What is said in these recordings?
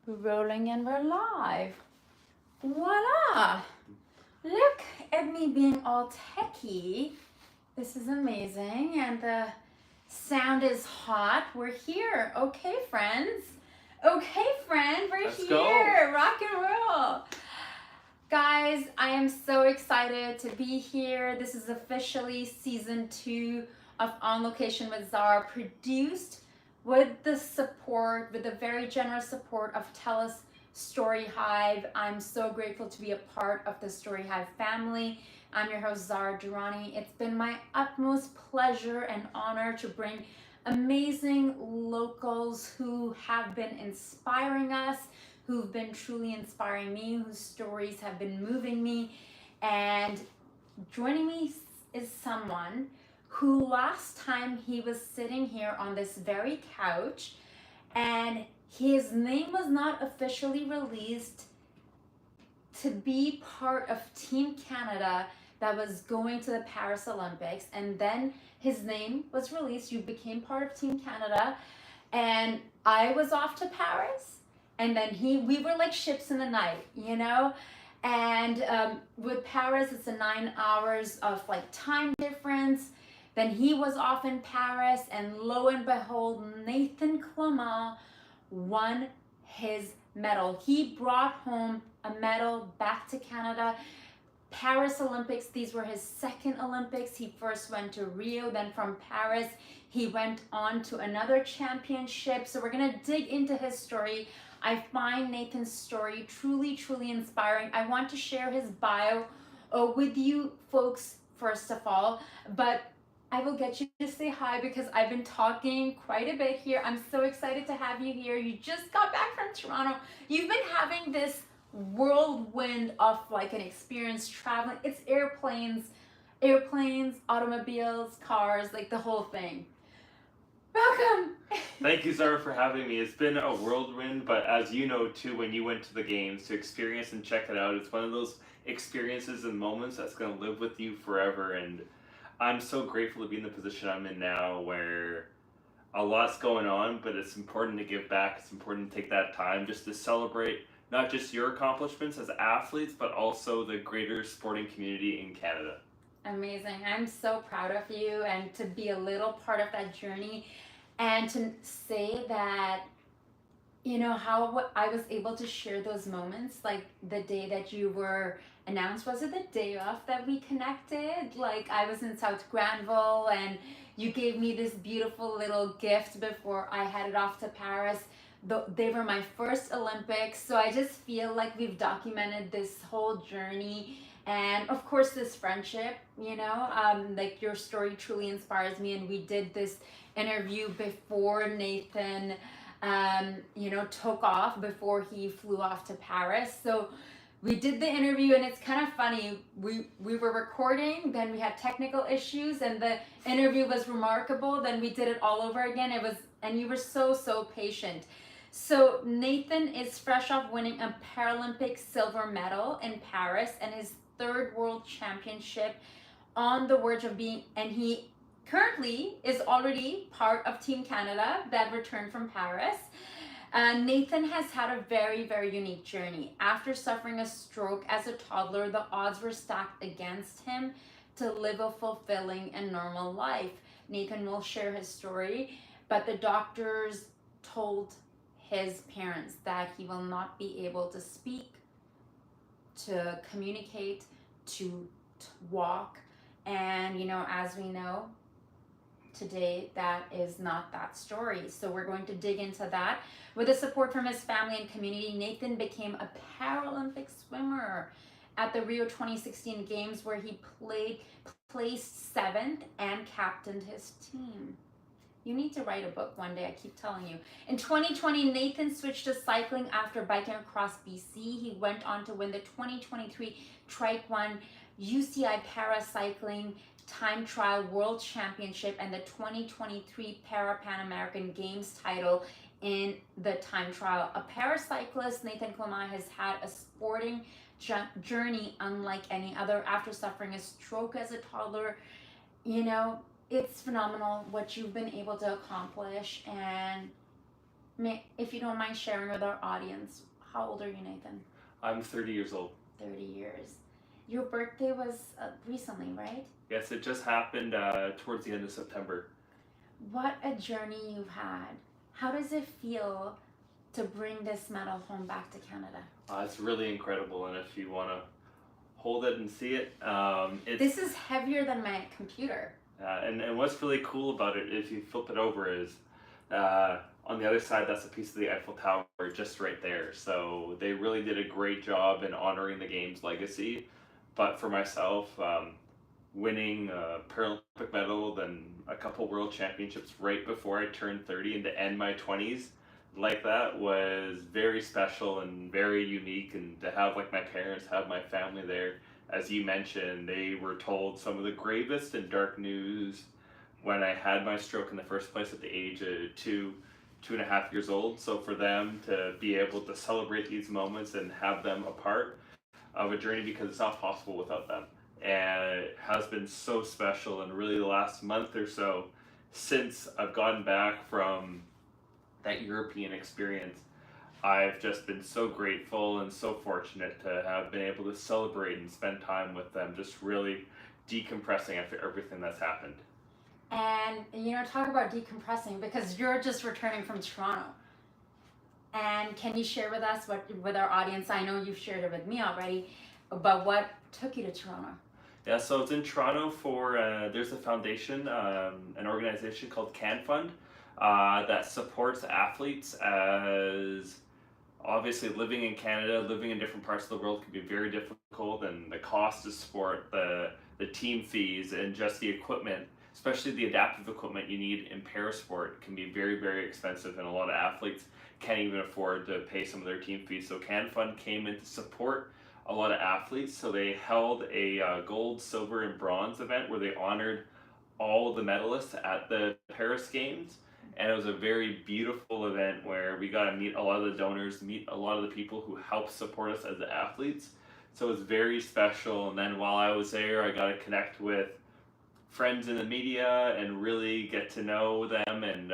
Rolling and we're live. Voila! Look at me being all techie. This is amazing. And the sound is hot. We're here. Okay, friends. Okay, friend, we're Let's here. go. Rock and roll. Guys, I am so excited to be here. This is officially season 2 of On Location with Zara, produced with the very generous support of TELUS Story Hive. I'm so grateful to be a part of the Story Hive family. I'm your host, Zara Durrani. It's been my utmost pleasure and honor to bring amazing locals who have been inspiring us, who've been truly inspiring me, whose stories have been moving me. And joining me is someone who last time he was sitting here on this very couch and his name was not officially released to be part of Team Canada that was going to the Paris Olympics, and then his name was released. You became part of Team Canada, and I was off to Paris, and then we were like ships in the night, you know. And with Paris, it's a 9 hours of like time difference. Then he was off in Paris, and lo and behold, Nathan Clement won his medal. He brought home a medal back to Canada. Paris Olympics, these were his second Olympics. He first went to Rio, then from Paris, he went on to another championship. So we're gonna dig into his story. I find Nathan's story truly, truly inspiring. I want to share his bio with you folks first of all, but I will get you to say hi because I've been talking quite a bit here. I'm so excited to have you here. You just got back from Toronto. You've been having this whirlwind of like an experience traveling. It's airplanes, automobiles, cars, like the whole thing. Welcome. Thank you, Zara, for having me. It's been a whirlwind, but as you know too, when you went to the games to experience and check it out, it's one of those experiences and moments that's going to live with you forever. And I'm so grateful to be in the position I'm in now where a lot's going on, but it's important to give back. It's important to take that time just to celebrate not just your accomplishments as athletes, but also the greater sporting community in Canada. Amazing. I'm so proud of you and to be a little part of that journey and to say that, you know, how I was able to share those moments, like the day that you were announced. Was it the day off that we connected? Like I was in South Granville and you gave me this beautiful little gift before I headed off to Paris. They were my first Olympics, so I just feel like we've documented this whole journey, and of course this friendship, you know. Like your story truly inspires me, and we did this interview before Nathan took off, before he flew off to Paris. So we did the interview, and it's kind of funny. We were recording, then we had technical issues, and the interview was remarkable. Then we did it all over again. And you were so patient. So Nathan is fresh off winning a Paralympic silver medal in Paris and his third world championship, on the verge of being, and he currently is already part of Team Canada that returned from Paris. Nathan has had a very unique journey. After suffering a stroke as a toddler, the odds were stacked against him to live a fulfilling and normal life. Nathan will share his story, but the doctors told his parents that he will not be able to speak, to communicate, to walk. And, you know, as we know, today that is not that story. So we're going to dig into that. With the support from his family and community, Nathan became a Paralympic swimmer at the Rio 2016 Games, where he placed 7th and captained his team. You need to write a book one day, I keep telling you. In 2020, Nathan switched to cycling after biking across BC. He went on to win the 2023 Trike 1 UCI Paracycling Time Trial World Championship and the 2023 Pan American Games title in the time trial. A paracyclist, Nathan Clement has had a sporting journey unlike any other. After suffering a stroke as a toddler, you know, it's phenomenal what you've been able to accomplish. And If you don't mind sharing with our audience, how old are you, Nathan? I'm 30 years old. 30 years. Your birthday was recently, right? Yes, it just happened towards the end of September. What a journey you've had. How does it feel to bring this medal home back to Canada? It's really incredible, and if you want to hold it and see it, This is heavier than my computer. and what's really cool about it, if you flip it over, is on the other side, that's a piece of the Eiffel Tower just right there. So they really did a great job in honoring the game's legacy. But for myself, winning a Paralympic medal, then a couple world championships right before I turned 30 and to end my 20s like that was very special and very unique. And to have like my parents, have my family there, as you mentioned, they were told some of the gravest and dark news when I had my stroke in the first place at the age of 2.5 years old. So for them to be able to celebrate these moments and have them a part of a journey, because it's not possible without them. And it has been so special. And really, the last month or so, since I've gotten back from that European experience, I've just been so grateful and so fortunate to have been able to celebrate and spend time with them, just really decompressing after everything that's happened. And talk about decompressing, because you're just returning from Toronto. And can you share with us, with our audience? I know you've shared it with me already, but what took you to Toronto? Yeah, so it's in Toronto for there's a foundation, an organization called Can Fund, that supports athletes, as obviously living in Canada, living in different parts of the world can be very difficult, and the cost of sport, the team fees, and just the equipment, especially the adaptive equipment you need in parasport, can be very, very expensive, and a lot of athletes can't even afford to pay some of their team fees. So Can Fund came in to support a lot of athletes. So they held a gold, silver, and bronze event where they honored all the medalists at the Paris Games. And it was a very beautiful event where we got to meet a lot of the donors, meet a lot of the people who help support us as the athletes. So it was very special. And then while I was there, I got to connect with friends in the media and really get to know them, and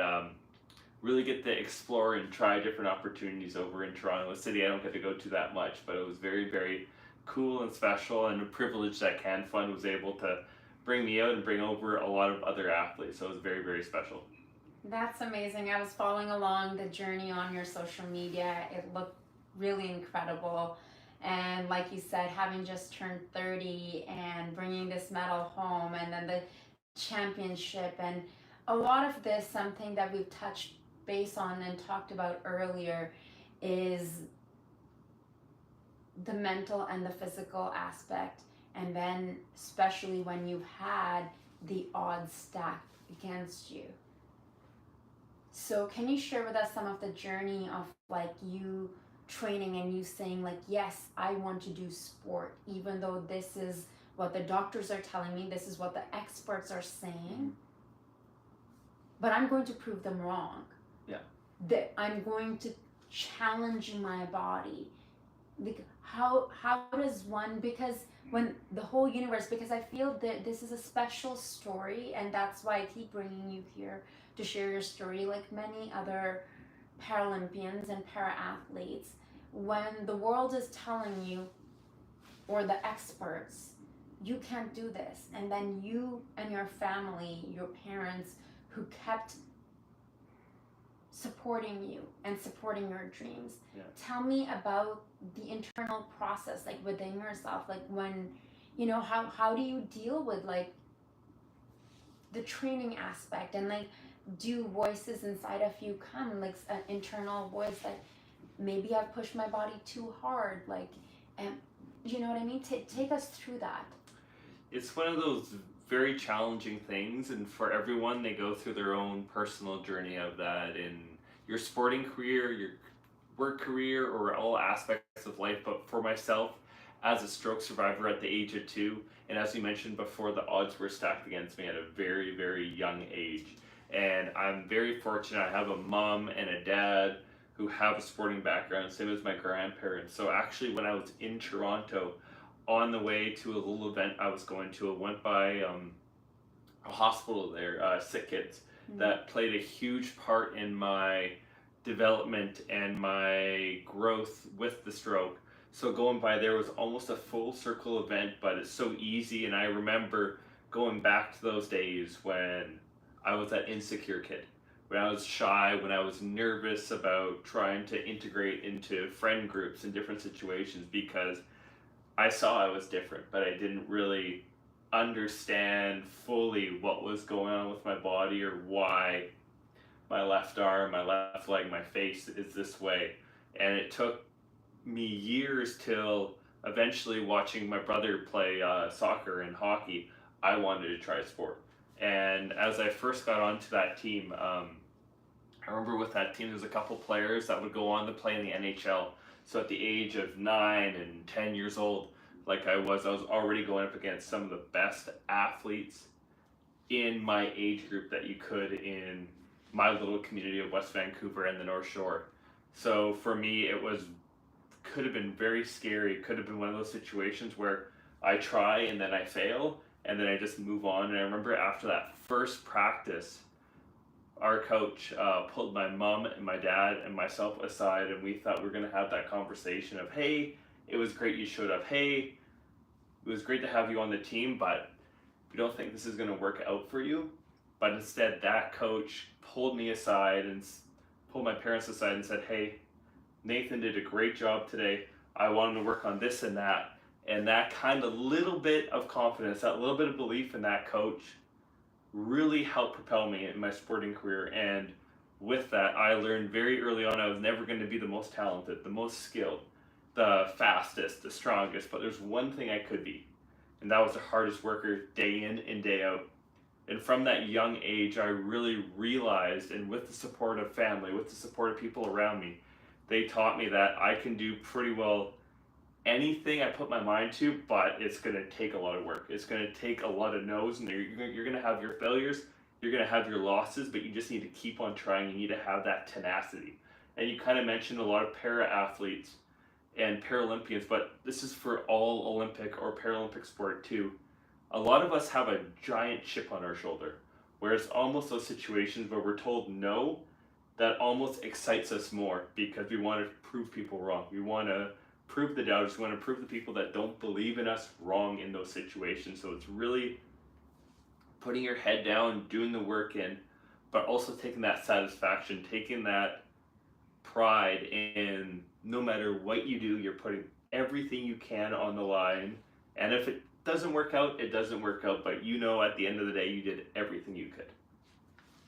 really get to explore and try different opportunities over in Toronto, a city I don't get to go to that much. But it was very, very cool and special, and a privilege that Can Fund was able to bring me out and bring over a lot of other athletes. So it was very, very special. That's amazing. I was following along the journey on your social media. It looked really incredible. And like you said, having just turned 30 and bringing this medal home, and then the championship, and a lot of this, something that we've touched base on and talked about earlier, is the mental and the physical aspect. And then, especially when you've had the odds stacked against you. So can you share with us some of the journey of like you training and you saying like, yes, I want to do sport, even though this is what the doctors are telling me, this is what the experts are saying, but I'm going to prove them wrong. Yeah. That I'm going to challenge my body. Like, how does one, because when the whole universe, because I feel that this is a special story, and that's why I keep bringing you here to share your story, like many other Paralympians and para-athletes. When the world is telling you, or the experts, you can't do this, and then you and your family, your parents, who kept supporting you and supporting your dreams. Yeah. Tell me about the internal process, like within yourself, like when, how do you deal with like the training aspect, and like, do voices inside of you come, like an internal voice that maybe I've pushed my body too hard, like, and you know what I mean? Take us through that. It's one of those very challenging things, and for everyone, they go through their own personal journey of that in your sporting career, your work career, or all aspects of life. But for myself, as a stroke survivor at the age of 2, and as you mentioned before, the odds were stacked against me at a very, very young age. And I'm very fortunate. I have a mom and a dad who have a sporting background, same as my grandparents. So actually, when I was in Toronto, on the way to a little event I was going to, I went by a hospital there, sick kids, that played a huge part in my development and my growth with the stroke. So going by there was almost a full circle event, but it's so easy. And I remember going back to those days when I was that insecure kid, when I was shy, when I was nervous about trying to integrate into friend groups in different situations because I saw I was different, but I didn't really understand fully what was going on with my body or why my left arm, my left leg, my face is this way. And it took me years till eventually watching my brother play soccer and hockey, I wanted to try sport. And as I first got onto that team, I remember with that team, there was a couple players that would go on to play in the NHL. So at the age of 9 and 10 years old, like I was already going up against some of the best athletes in my age group that you could in my little community of West Vancouver and the North Shore. So for me, it was could have been very scary. It could have been one of those situations where I try and then I fail and then I just move on. And I remember after that first practice, our coach pulled my mom and my dad and myself aside, and we thought we were going to have that conversation of, hey, it was great you showed up. Hey, it was great to have you on the team, but we don't think this is going to work out for you. But instead, that coach pulled me aside and pulled my parents aside and said, hey, Nathan did a great job today. I want him to work on this and that. And that kind of little bit of confidence, that little bit of belief in that coach really helped propel me in my sporting career. And with that, I learned very early on I was never going to be the most talented, the most skilled, the fastest, the strongest, but there's one thing I could be, and that was the hardest worker day in and day out. And from that young age, I really realized, and with the support of family, with the support of people around me, they taught me that I can do pretty well anything I put my mind to, but it's going to take a lot of work. It's going to take a lot of no's, and you're going to have your failures, you're going to have your losses, but you just need to keep on trying. You need to have that tenacity. And you kind of mentioned a lot of para athletes and Paralympians, but this is for all Olympic or Paralympic sport too. A lot of us have a giant chip on our shoulder, where it's almost those situations where we're told no, that almost excites us more because we want to prove people wrong. We want to prove the doubters. We want to prove the people that don't believe in us wrong in those situations. So it's really putting your head down, doing the work in, but also taking that satisfaction, taking that pride in no matter what you do, you're putting everything you can on the line. And if it doesn't work out, it doesn't work out, but you know at the end of the day you did everything you could.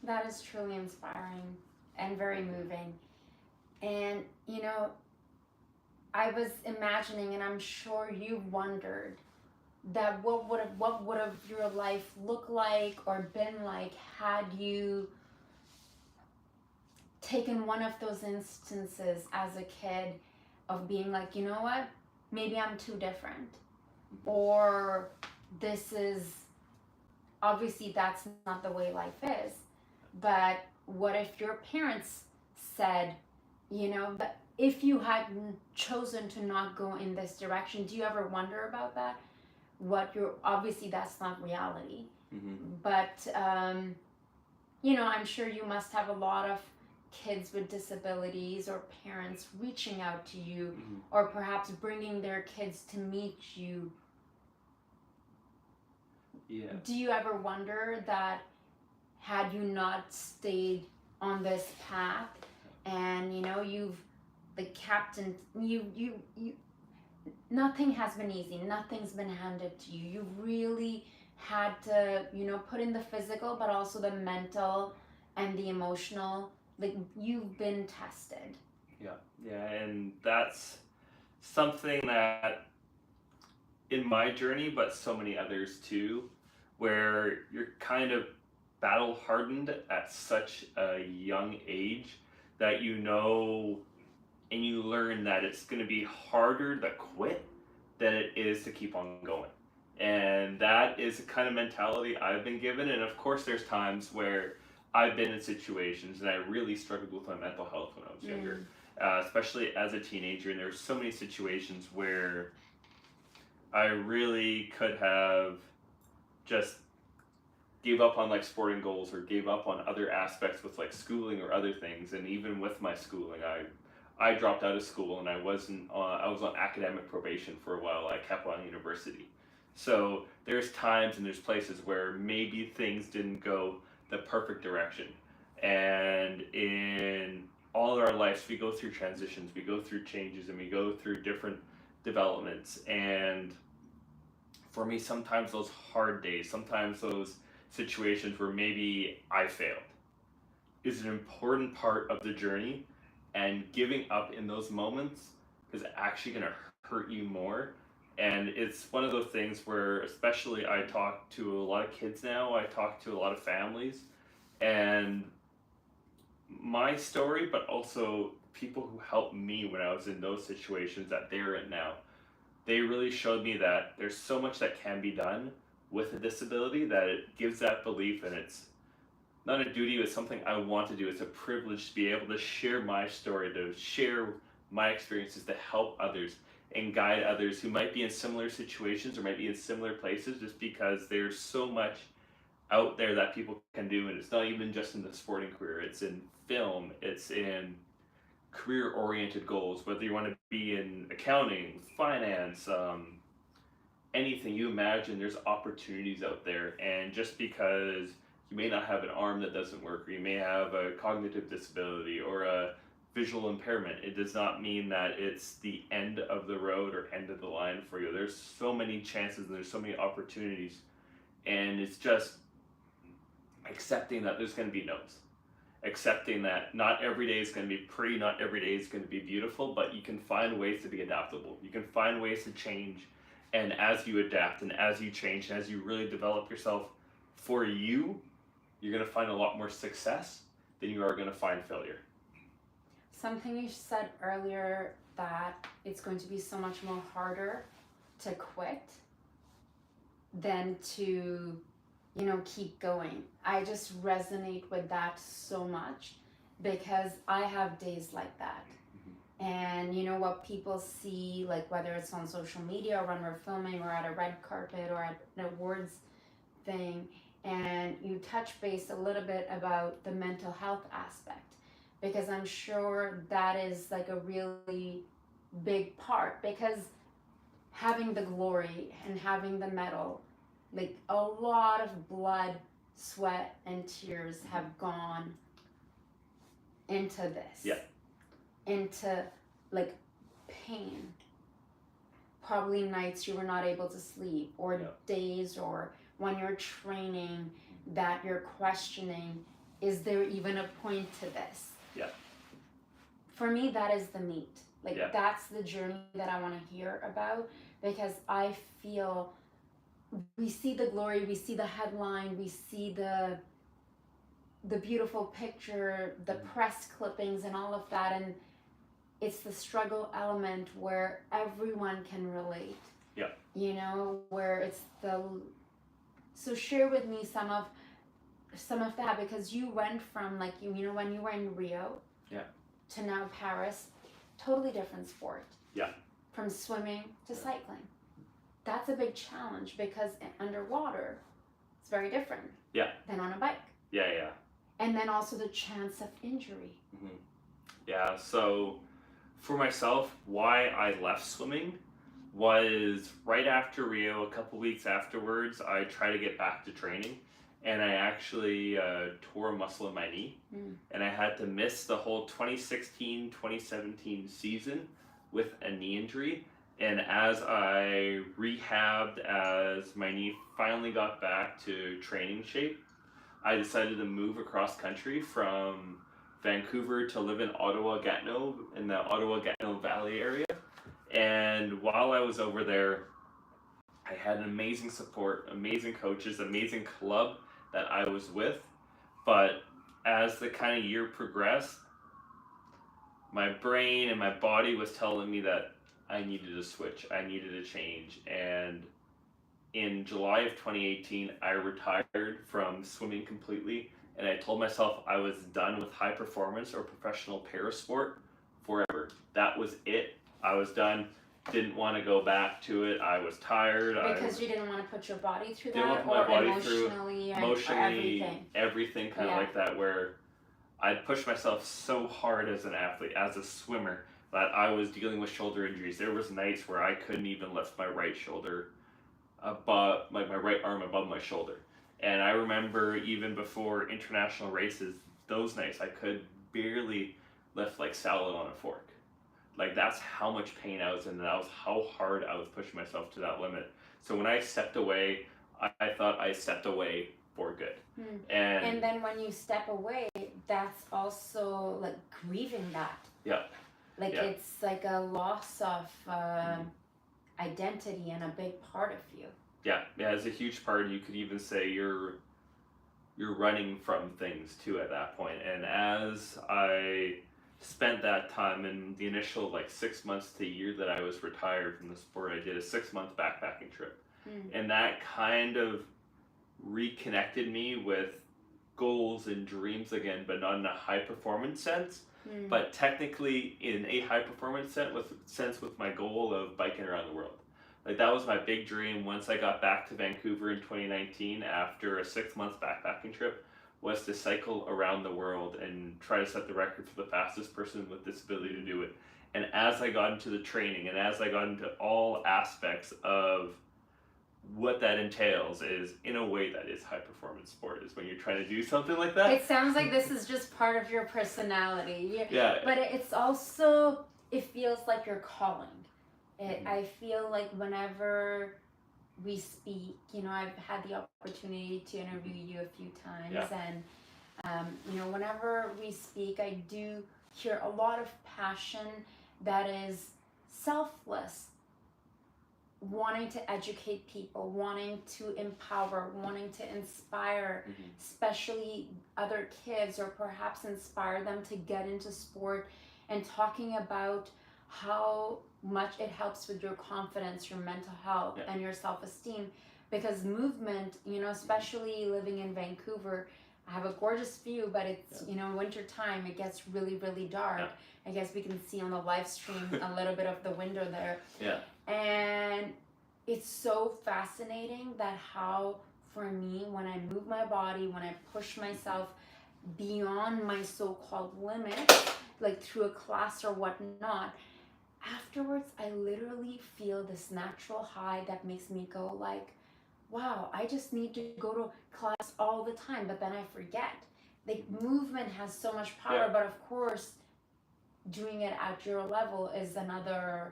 That is truly inspiring and very moving. And you know, I was imagining, and I'm sure you wondered that what would have your life looked like or been like had you taken one of those instances as a kid of being like, you know what, maybe I'm too different, or this is obviously that's not the way life is. But what if your parents said, you know, but if you had chosen to not go in this direction, do you ever wonder about that? What you're obviously that's not reality, but you know, I'm sure you must have a lot of kids with disabilities or parents reaching out to you, or perhaps bringing their kids to meet you. Yeah. Do you ever wonder that had you not stayed on this path, and you know you've the captain, you nothing has been easy, nothing's been handed to you. You really had to, you know, put in the physical, but also the mental and the emotional. Like you've been tested. Yeah, and that's something that in my journey, but so many others too, where you're kind of battle hardened at such a young age that you know and you learn that it's going to be harder to quit than it is to keep on going. And that is the kind of mentality I've been given. And of course, there's times where I've been in situations and I really struggled with my mental health when I was younger, especially as a teenager. And there's so many situations where I really could have just gave up on like sporting goals or gave up on other aspects with like schooling or other things. And even with my schooling, I dropped out of school and I was on academic probation for a while. I kept on university. So there's times and there's places where maybe things didn't go the perfect direction. And in all of our lives, we go through transitions, we go through changes, and we go through different developments. And for me, sometimes those hard days, sometimes those situations where maybe I failed, is an important part of the journey. And giving up in those moments is actually going to hurt you more. And it's one of those things where, especially, I talk to a lot of kids now, I talk to a lot of families, and my story, but also people who helped me when I was in those situations that they're in now, they really showed me that there's so much that can be done with a disability, that it gives that belief. And it's not a duty, it's something I want to do. It's a privilege to be able to share my story, to share my experiences, to help others and guide others who might be in similar situations or might be in similar places, just because there's so much out there that people can do. And it's not even just in the sporting career, it's in film, it's in career oriented goals, whether you want to be in accounting, finance, anything you imagine, there's opportunities out there. And just because you may not have an arm that doesn't work, or you may have a cognitive disability or a visual impairment, it does not mean that it's the end of the road or end of the line for you. There's so many chances and there's so many opportunities. And it's just accepting that there's going to be no's, accepting that not every day is going to be pretty, not every day is going to be beautiful, but you can find ways to be adaptable. You can find ways to change. And as you adapt and as you change and as you really develop yourself for you, you're going to find a lot more success than you are going to find failure. Something you said earlier, that it's going to be so much more harder to quit than to, keep going. I just resonate with that so much, because I have days like that. And what people see, like whether it's on social media or when we're filming or at a red carpet or at an awards thing, and you touch base a little bit about the mental health aspect, because I'm sure that is like a really big part, because having the glory and having the medal, like a lot of blood, sweat, and tears have gone into this. Yeah. Into like pain, probably nights you were not able to sleep, or days, or when you're training that you're questioning, is there even a point to this? Yeah. For me, that is the meat. That's the journey that I want to hear about, because I feel we see the glory, we see the headline, we see the beautiful picture, the press clippings and all of that, and it's the struggle element where everyone can relate. Yeah. Where it's so share with me some of that, because you went from when you were in Rio, to now Paris, totally different sport. Yeah. From swimming to cycling. That's a big challenge, because underwater it's very different. Yeah. Than on a bike. Yeah. And then also the chance of injury. Mm-hmm. Yeah, so for myself, why I left swimming was right after Rio, a couple weeks afterwards, I tried to get back to training, and I actually tore a muscle in my knee, and I had to miss the whole 2016-2017 season with a knee injury. And as I rehabbed, as my knee finally got back to training shape, I decided to move across country from Vancouver to live in Ottawa-Gatineau, in the Ottawa-Gatineau Valley area. And while I was over there, I had an amazing support, amazing coaches, amazing club that I was with. But as the kind of year progressed, my brain and my body was telling me that I needed to switch, I needed to change. And in July of 2018, I retired from swimming completely, and I told myself I was done with high performance or professional parasport forever. That was it. I was done. Didn't want to go back to it. I was tired. Because you didn't want to put your body through Didn't want that, to put my or body through emotionally, or emotionally, everything. kind of Yeah. like that, where I'd pushed myself so hard as an athlete, as a swimmer, that I was dealing with shoulder injuries. There was nights where I couldn't even lift my right shoulder above, like my right arm above my shoulder. And I remember even before international races, those nights I could barely lift like salad on a fork. Like that's how much pain I was in, and that was how hard I was pushing myself to that limit. So when I stepped away, I thought I stepped away for good. And then when you step away, that's also like grieving that. Yeah. Like Yeah. it's like a loss of identity and a big part of you. Yeah, it's a huge part. You could even say you're running from things too at that point. And as I spent that time in the initial like 6 months to a year that I was retired from the sport, I did a 6-month backpacking trip, and that kind of reconnected me with goals and dreams again, but not in a high performance sense, but technically in a high performance sense with my goal of biking around the world. Like that was my big dream once I got back to Vancouver in 2019 after a 6-month backpacking trip, was to cycle around the world and try to set the record for the fastest person with disability to do it. And as I got into the training and as I got into all aspects of what that entails, is in a way that is high performance sport, is when you're trying to do something like that. It sounds like this is just part of your personality. Yeah. But it's also, it feels like your calling. I feel like whenever we speak, I've had the opportunity to interview you a few times, and whenever we speak, I do hear a lot of passion that is selfless, wanting to educate people, wanting to empower, wanting to inspire, especially other kids, or perhaps inspire them to get into sport, and talking about how much it helps with your confidence, your mental health, and your self-esteem. Because movement, especially living in Vancouver, I have a gorgeous view, but it's, winter time, it gets really, really dark. I guess we can see on the live stream a little bit of the window there. And it's so fascinating that how, for me, when I move my body, when I push myself beyond my so-called limits, like through a class or whatnot, afterwards I literally feel this natural high that makes me go like, wow, I just need to go to class all the time. But then I forget. Like, movement has so much power, but of course doing it at your level is another.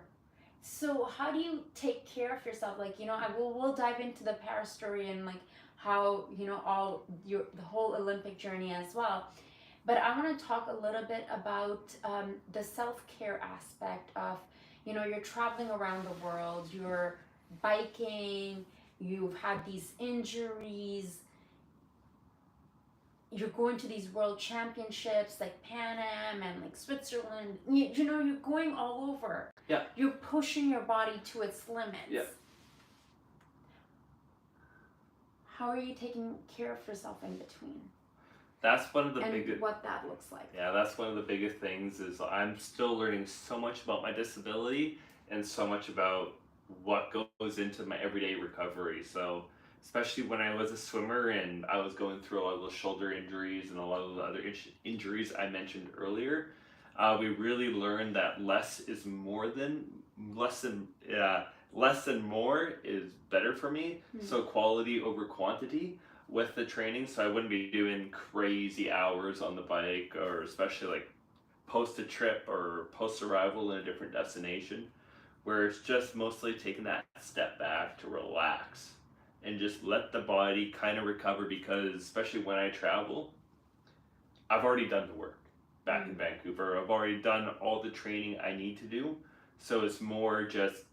So how do you take care of yourself? Like, we'll dive into the Paris story and like how, all the whole Olympic journey as well. But I want to talk a little bit about the self-care aspect of, you're traveling around the world, you're biking, you've had these injuries, you're going to these world championships like Pan Am and like Switzerland. You're going all over. Yeah. You're pushing your body to its limits. Yeah. How are you taking care of yourself in between? That's one of the biggest, what that looks like. Yeah, that's one of the biggest things, is I'm still learning so much about my disability and so much about what goes into my everyday recovery. So especially when I was a swimmer and I was going through a lot of those shoulder injuries and a lot of the other injuries I mentioned earlier, we really learned that less than more is better for me. So quality over quantity with the training, so I wouldn't be doing crazy hours on the bike, or especially like post a trip or post arrival in a different destination, where it's just mostly taking that step back to relax and just let the body kind of recover. Because especially when I travel, I've already done the work back in Vancouver. I've already done all the training I need to do, so it's more just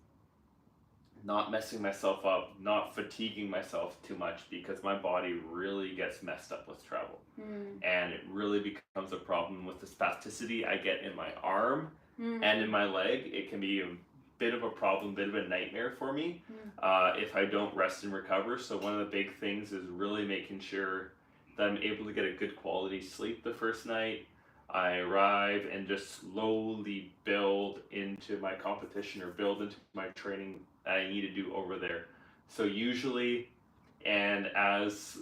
not messing myself up, not fatiguing myself too much, because my body really gets messed up with travel. And it really becomes a problem with the spasticity I get in my arm and in my leg. It can be a bit of a problem, bit of a nightmare for me if I don't rest and recover. So one of the big things is really making sure that I'm able to get a good quality sleep the first night. I arrive and just slowly build into my competition or build into my training that I need to do over there. So usually, and as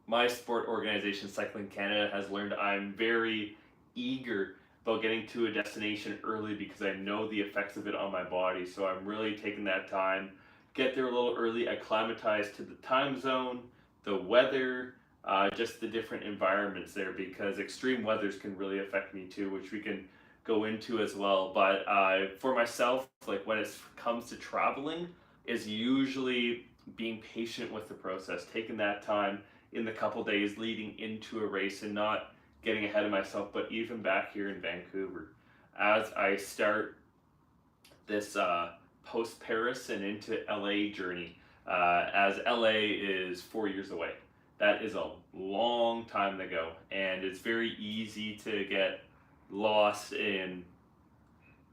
my sport organization, Cycling Canada, has learned, I'm very eager about getting to a destination early because I know the effects of it on my body. So I'm really taking that time, get there a little early, acclimatize to the time zone, the weather, just the different environments there, because extreme weathers can really affect me too, which we can go into as well. But for myself, like when it comes to traveling, is usually being patient with the process, taking that time in the couple days leading into a race and not getting ahead of myself. But even back here in Vancouver, as I start this post Paris and into LA journey, as LA is 4 years away. That is a long time to go, and it's very easy to get lost in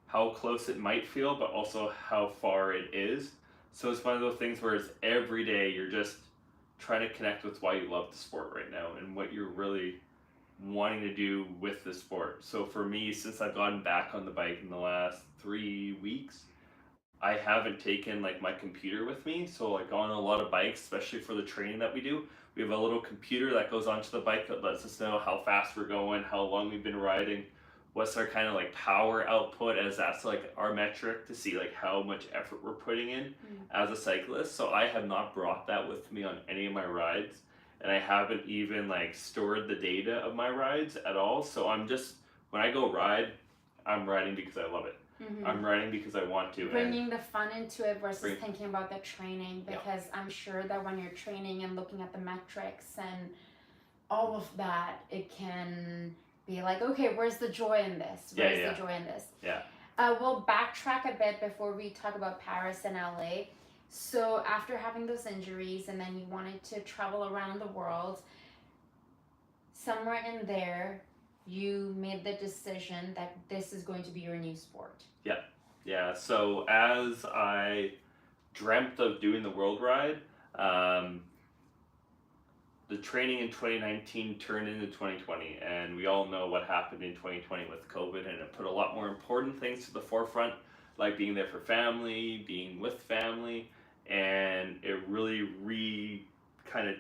how close it might feel, but also how far it is. So it's one of those things where it's every day you're just trying to connect with why you love the sport right now and what you're really wanting to do with the sport. So for me, since I've gotten back on the bike in the last 3 weeks, I haven't taken like my computer with me. So like on a lot of bikes, especially for the training that we have a little computer that goes onto the bike that lets us know how fast we're going, how long we've been riding, what's our kind of like power output, as that's like our metric to see like how much effort we're putting in as a cyclist. So I have not brought that with me on any of my rides, and I haven't even like stored the data of my rides at all. So I'm just, when I go ride, I'm riding because I love it. I'm riding because I want to. Bringing the fun into it versus Bring- thinking about the training, because I'm sure that when you're training and looking at the metrics and all of that, it can be like, okay, where's the joy in this? Where's the joy in this? Yeah. We'll backtrack a bit before we talk about Paris and LA. So after having those injuries and then you wanted to travel around the world, somewhere in there you made the decision that this is going to be your new sport. Yeah, so as I dreamt of doing the world ride, the training in 2019 turned into 2020, and we all know what happened in 2020 with COVID, and it put a lot more important things to the forefront, like being there for family, being with family, and it really kind of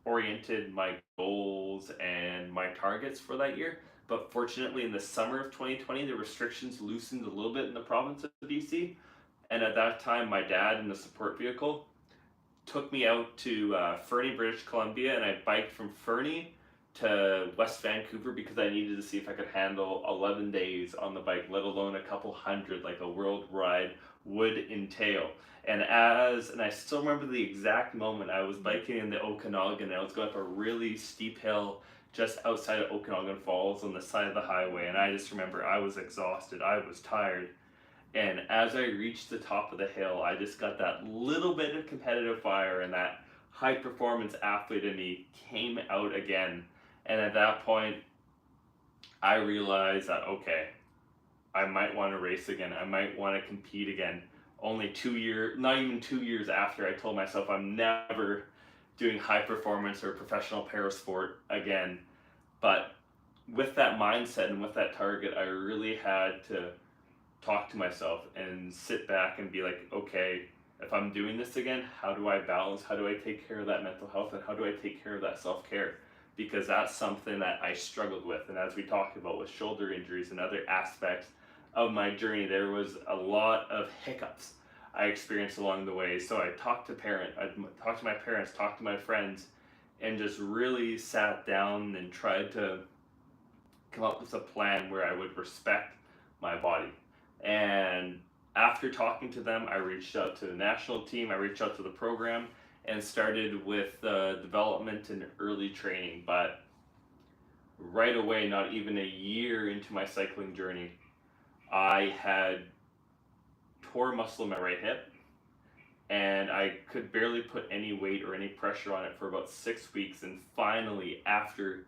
oriented my goals and my targets for that year. But fortunately, in the summer of 2020, the restrictions loosened a little bit in the province of BC. And at that time, my dad in the support vehicle took me out to Fernie, British Columbia, and I biked from Fernie to West Vancouver because I needed to see if I could handle 11 days on the bike, let alone a couple hundred, like a world ride would entail. And I still remember the exact moment I was biking in the Okanagan, and I was going up a really steep hill just outside of Okanagan Falls on the side of the highway, and I just remember I was exhausted, I was tired, and as I reached the top of the hill, I just got that little bit of competitive fire, and that high performance athlete in me came out again. And at that point, I realized that, okay, I might want to race again, I might want to compete again. Only 2 years, not even 2 years after, I told myself I'm never doing high performance or professional parasport again. But with that mindset and with that target, I really had to talk to myself and sit back and be like, okay, if I'm doing this again, how do I balance? How do I take care of that mental health? And how do I take care of that self-care? Because that's something that I struggled with. And as we talked about with shoulder injuries and other aspects of my journey, there was a lot of hiccups I experienced along the way. So I talked to my parents, talked to my friends, and just really sat down and tried to come up with a plan where I would respect my body. And after talking to them, I reached out to the national team, I reached out to the program, and started with development and early training. But right away, not even a year into my cycling journey, I had tore muscle in my right hip, and I could barely put any weight or any pressure on it for about 6 weeks. And finally, after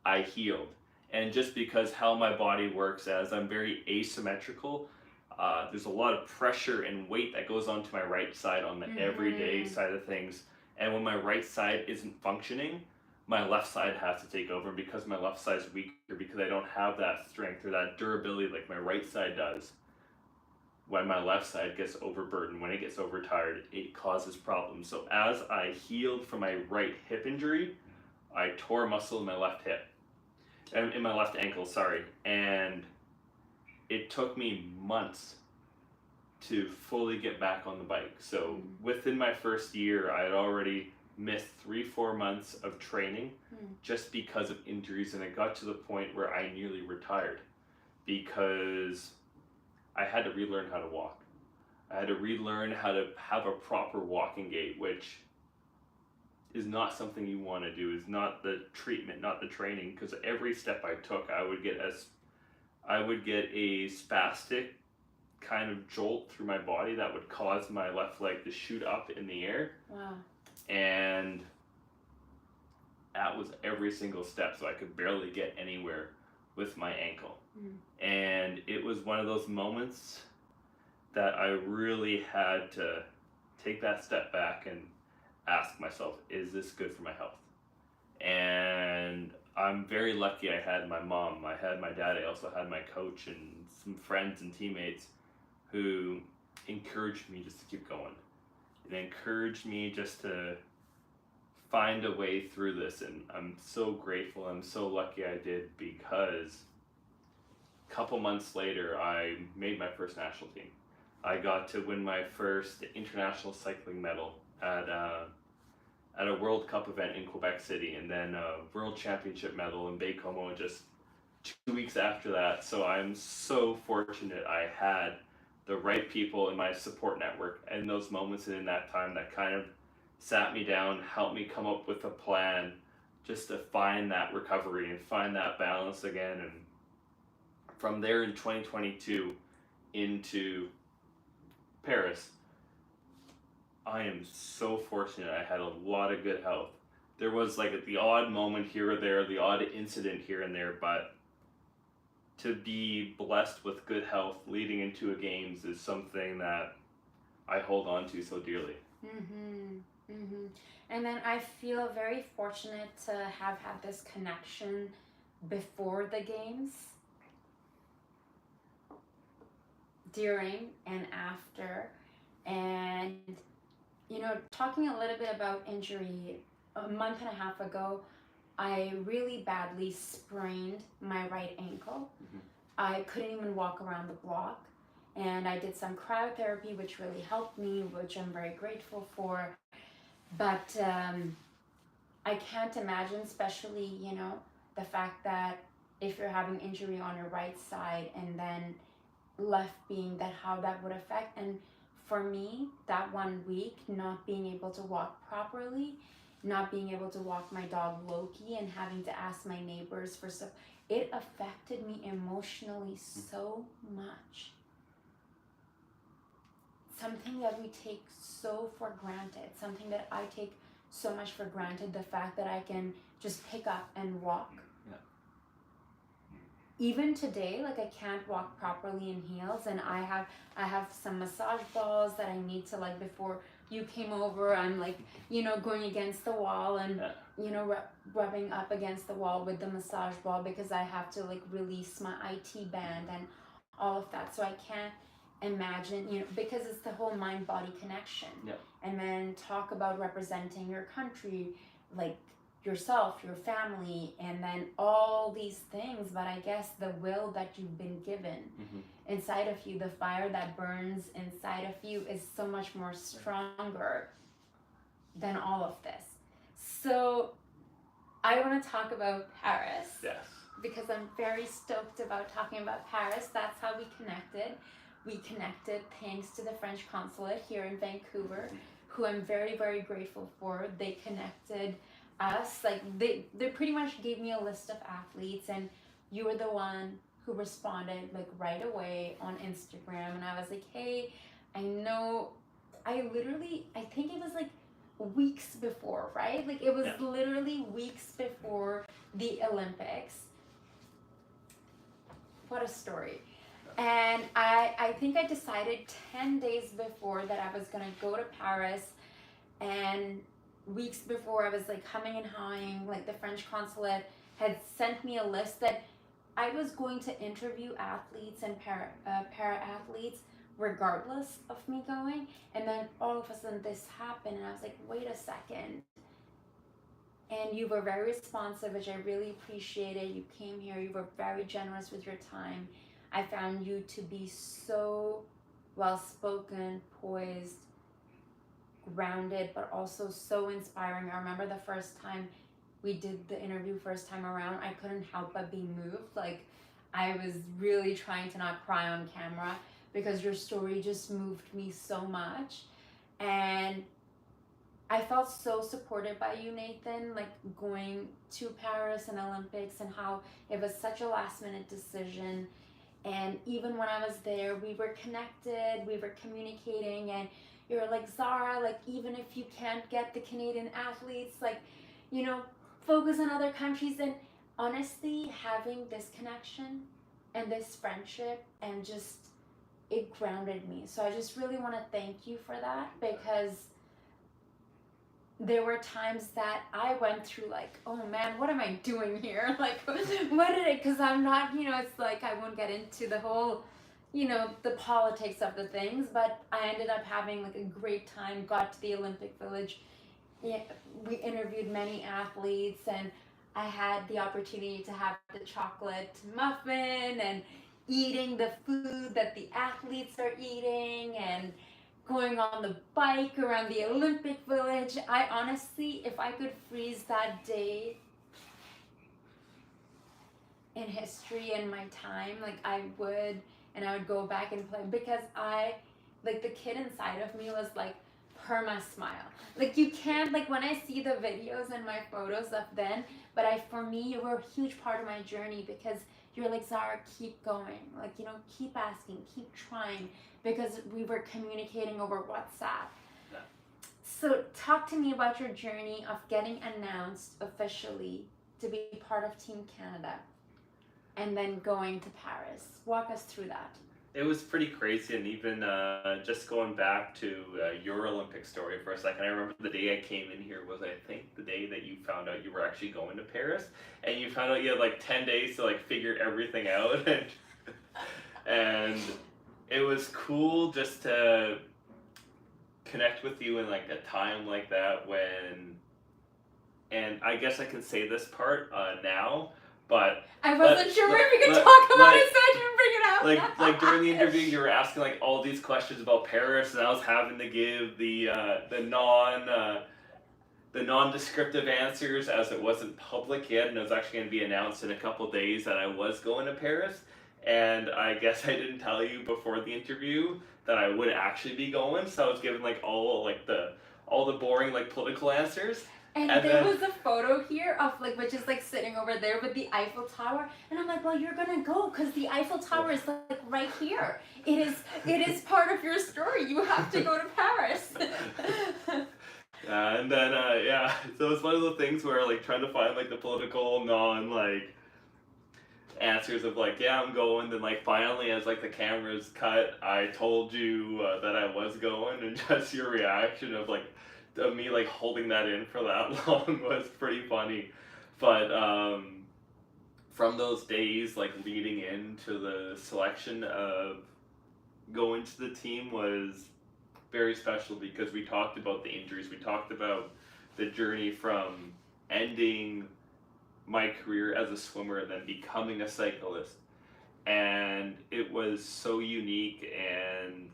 I healed, and just because how my body works, as I'm very asymmetrical, there's a lot of pressure and weight that goes onto my right side on the everyday side of things. And when my right side isn't functioning, my left side has to take over. And because my left side's weaker, because I don't have that strength or that durability like my right side does, when my left side gets overburdened, when it gets overtired, it causes problems. So as I healed from my right hip injury, I tore a muscle in my left hip, in my left ankle, sorry. And it took me months to fully get back on the bike. So within my first year, I had already missed 3-4 months of training just because of injuries. And it got to the point where I nearly retired because I had to relearn how to walk. I had to relearn how to have a proper walking gait, which is not something you want to do. Is not the treatment, not the training. Because every step I took, I would get a spastic kind of jolt through my body that would cause my left leg to shoot up in the air. Wow. And that was every single step, so I could barely get anywhere with my ankle. And it was one of those moments that I really had to take that step back and ask myself, is this good for my health? And I'm very lucky I had my mom, I had my dad, I also had my coach and some friends and teammates who encouraged me just to keep going. It encouraged me just to find a way through this, and I'm so grateful, I'm so lucky I did, because a couple months later I made my first national team. I got to win my first international cycling medal at a World Cup event in Quebec City, and then a World Championship medal in Baie-Comeau just 2 weeks after that. So I'm so fortunate I had the right people in my support network in those moments and in that time that kind of sat me down, helped me come up with a plan just to find that recovery and find that balance again. And from there in 2022 into Paris, I am so fortunate. I had a lot of good health. There was like the odd moment here or there, the odd incident here and there, but to be blessed with good health leading into a games is something that I hold on to so dearly. And then I feel very fortunate to have had this connection before the games, during and after. And you know, talking a little bit about injury, a month and a half ago, I really badly sprained my right ankle. I couldn't even walk around the block, and I did some cryotherapy, which really helped me, which I'm very grateful for. But I can't imagine, especially, you know, the fact that if you're having injury on your right side and then left being that, how that would affect. And for me, that 1 week, not being able to walk properly, not being able to walk my dog Loki, and having to ask my neighbors for stuff, it affected me emotionally so much. Something that we take so for granted, something that I take so much for granted, the fact that I can just pick up and walk. Even today, like, I can't walk properly in heels, and I have some massage balls that I need to, like, before you came over, I'm like, you know, going against the wall and you know, rubbing up against the wall with the massage ball, because I have to, like, release my IT band and all of that. So I can't imagine, you know, because it's the whole mind-body connection. And then talk about representing your country, like yourself, your family, and then all these things. But I guess the will that you've been given inside of you, the fire that burns inside of you, is so much more stronger than all of this. So I want to talk about Paris. Because I'm very stoked about talking about Paris. That's how we connected. We connected thanks to the French consulate here in Vancouver, who I'm very, very grateful for. They connected us. Like, they pretty much gave me a list of athletes, and you were the one who responded, like, right away on Instagram. And I was like, hey, I know, I think it was like weeks before, right? Like, it was literally weeks before the Olympics. What a story. And I think I decided 10 days before that I was going to go to Paris and weeks before, I was like humming and hawing. Like the French consulate had sent me a list that I was going to interview athletes and para athletes regardless of me going. And then all of a sudden this happened, and I was like, wait a second. And you were very responsive, which I really appreciated. You came here, you were very generous with your time. I found you to be so well spoken, poised, grounded, but also so inspiring. I remember the first time we did the interview, first time around, I couldn't help but be moved. Like, I was really trying to not cry on camera because your story just moved me so much. And I felt so supported by you, Nathan, like going to Paris and Olympics, and how it was such a last minute decision. And even when I was there, we were connected, we were communicating, and you're like, Zara, like, even if you can't get the Canadian athletes, like, you know, focus on other countries. And honestly, having this connection and this friendship, and just, it grounded me. So I just really want to thank you for that, because there were times that I went through like, oh man, what am I doing here? Like, what did it, because I'm not, it's like, I won't get into the whole, the politics of the things, but I ended up having like a great time, got to the Olympic Village. Yeah, we interviewed many athletes, and I had the opportunity to have the chocolate muffin and eating the food that the athletes are eating, and going on the bike around the Olympic Village. I honestly, if I could freeze that day in history and my time, like I would, and I would go back and play, because like the kid inside of me was like perma smile. Like you can't, like when I see the videos and my photos of then, but for me, you were a huge part of my journey, because you're like, Zara, keep going. Like, keep asking, keep trying, because we were communicating over WhatsApp. Yeah. So talk to me about your journey of getting announced officially to be part of Team Canada and then going to Paris. Walk us through that. It was pretty crazy, and even just going back to your Olympic story for a second, I remember the day I came in here was, I think, the day that you found out you were actually going to Paris, and you found out you had like 10 days to like figure everything out, and it was cool just to connect with you in like a time like that and I guess I can say this part now, but I wasn't sure if we could talk about it, so I didn't bring it up. Like during the interview, you were asking like all these questions about Paris, and I was having to give the non-descriptive answers, as it wasn't public yet, and it was actually going to be announced in a couple of days that I was going to Paris. And I guess I didn't tell you before the interview that I would actually be going, so I was giving like all the boring like political answers. And there was a photo here of like, which is like sitting over there with the Eiffel Tower, and I'm like, well, you're gonna go because the Eiffel Tower is like right here. It is part of your story. You have to go to Paris. And then so it's one of those things where like trying to find like the political non like answers of like, yeah, I'm going, then like finally as like the cameras cut, I told you that I was going, and just your reaction of like of me like holding that in for that long was pretty funny. But from those days like leading into the selection of going to the team was very special, because we talked about the injuries, we talked about the journey from ending my career as a swimmer and then becoming a cyclist, and it was so unique and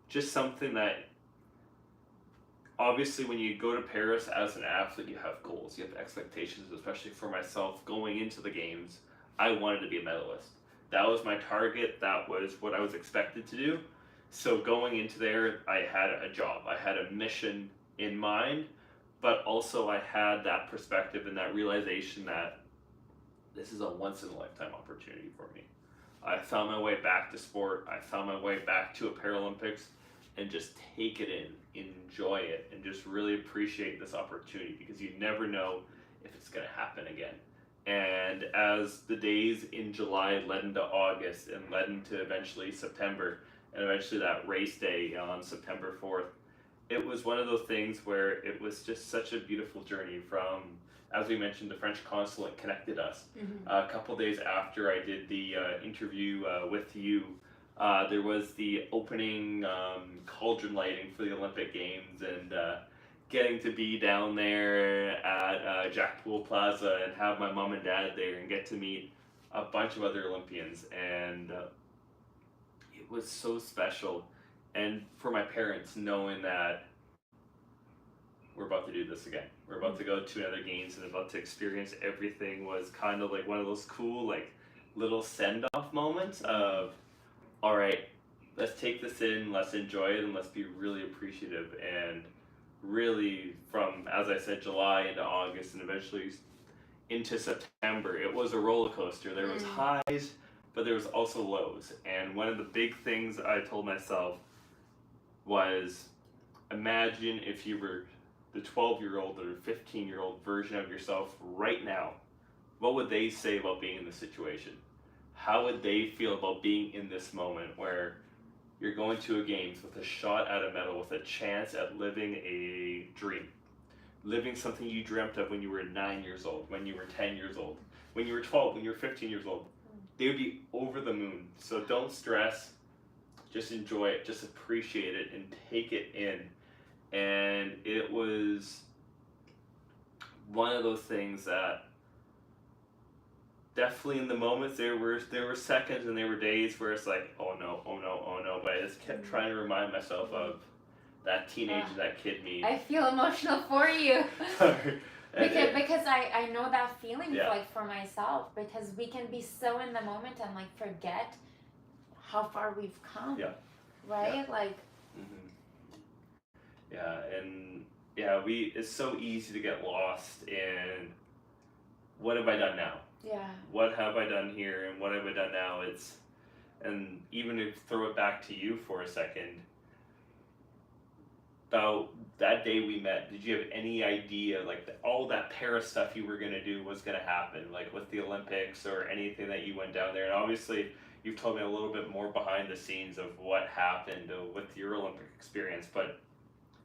just something that obviously when you go to Paris as an athlete, you have goals, you have expectations. Especially for myself going into the games, I wanted to be a medalist. That was my target, that was what I was expected to do. So going into there, I had a job, I had a mission in mind, but also I had that perspective and that realization that this is a once in a lifetime opportunity for me. I found my way back to sport, I found my way back to a Paralympics, and just take it in, enjoy it, and just really appreciate this opportunity, because you never know if it's going to happen again. And as the days in July led into August and led into eventually September, and eventually that race day on September 4th, it was one of those things where it was just such a beautiful journey from, as we mentioned, the French consulate connected us. Hmm. A couple days after I did the interview with you, there was the opening cauldron lighting for the Olympic Games, and getting to be down there at Jack Pool Plaza and have my mom and dad there and get to meet a bunch of other Olympians, and it was so special. And for my parents, knowing that we're about to do this again, we're about to go to another games and about to experience everything, was kind of like one of those cool, like, little send off moments of, all right, let's take this in, let's enjoy it, and let's be really appreciative. And really, from, as I said, July into August and eventually into September, it was a roller coaster. There was Mm. highs, but there was also lows. And one of the big things I told myself was, imagine if you were the 12-year-old or 15-year-old version of yourself right now. What would they say about being in this situation? How would they feel about being in this moment where you're going to a games with a shot at a medal, with a chance at living a dream, living something you dreamt of when you were 9 years old, when you were 10 years old, when you were 12, when you were 15 years old? They would be over the moon. So don't stress, just enjoy it, just appreciate it and take it in. And it was one of those things that definitely, in the moments, there were seconds and there were days where it's like, oh no, oh no, oh no, but I just kept trying to remind myself of that teenager, that kid me. I feel emotional for you. Because I know that feeling, Yeah. like, for myself, because we can be so in the moment and like forget how far we've come. Yeah. Right? Like, Mhm. Yeah, and yeah, it's so easy to get lost in, what have I done now? yeah. What have I done here and what have I done now? And even if throw it back to you for a second, about that day we met, did you have any idea, like, all that Paris stuff you were gonna do was gonna happen, like with the Olympics or anything that you went down there? And obviously, you've told me a little bit more behind the scenes of what happened with your Olympic experience, but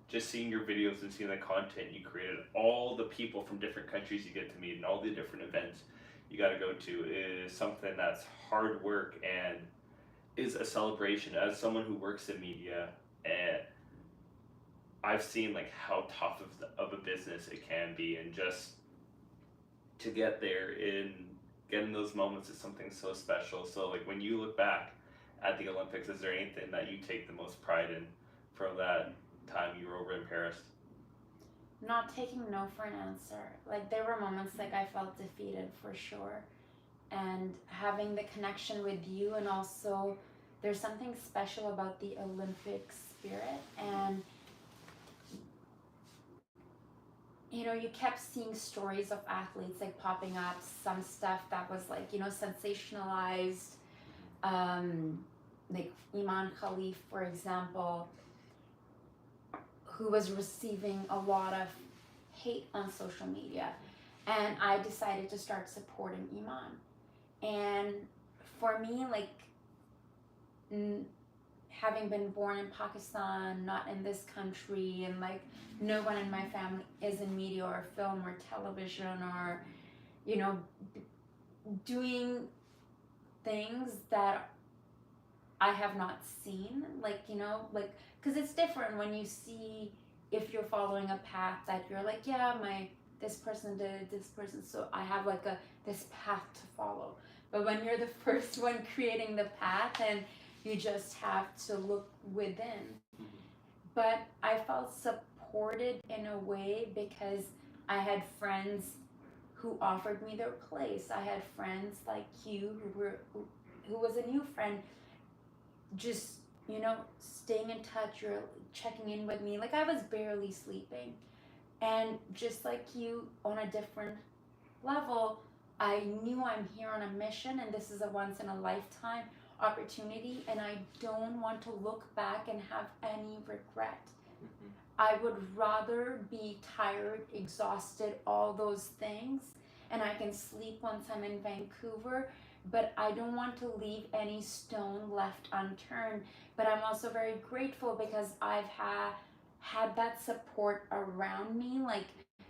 just seeing your videos and seeing the content you created, all the people from different countries you get to meet, and all the different events you got to go to, is something that's hard work and is a celebration. As someone who works in media, and I've seen, like, how tough of a business it can be, and just to get there in getting those moments is something so special. So, like, when you look back at the Olympics, is there anything that you take the most pride in from that time you were over in Paris? Not taking no for an answer. Like, there were moments like I felt defeated for sure. And having the connection with you, and also there's something special about the Olympic spirit. And you kept seeing stories of athletes like popping up, some stuff that was like, sensationalized. Like Iman Khalif, for example, who was receiving a lot of hate on social media. And I decided to start supporting Iman. And for me, like, having been born in Pakistan, not in this country, and like no one in my family is in media or film or television, or doing things that I have not seen, like, because it's different when you see, if you're following a path that you're like, yeah, this person did this person, so I have like this path to follow. But when you're the first one creating the path, and you just have to look within. But I felt supported in a way because I had friends who offered me their place. I had friends like you who was a new friend, just staying in touch. You're checking in with me, like I was barely sleeping, and just like you, on a different level, I knew I'm here on a mission, and this is a once in a lifetime opportunity, and I don't want to look back and have any regret. I would rather be tired, exhausted, all those things, and I can sleep once I'm in Vancouver, but I don't want to leave any stone left unturned. But I'm also very grateful because I've had that support around me, like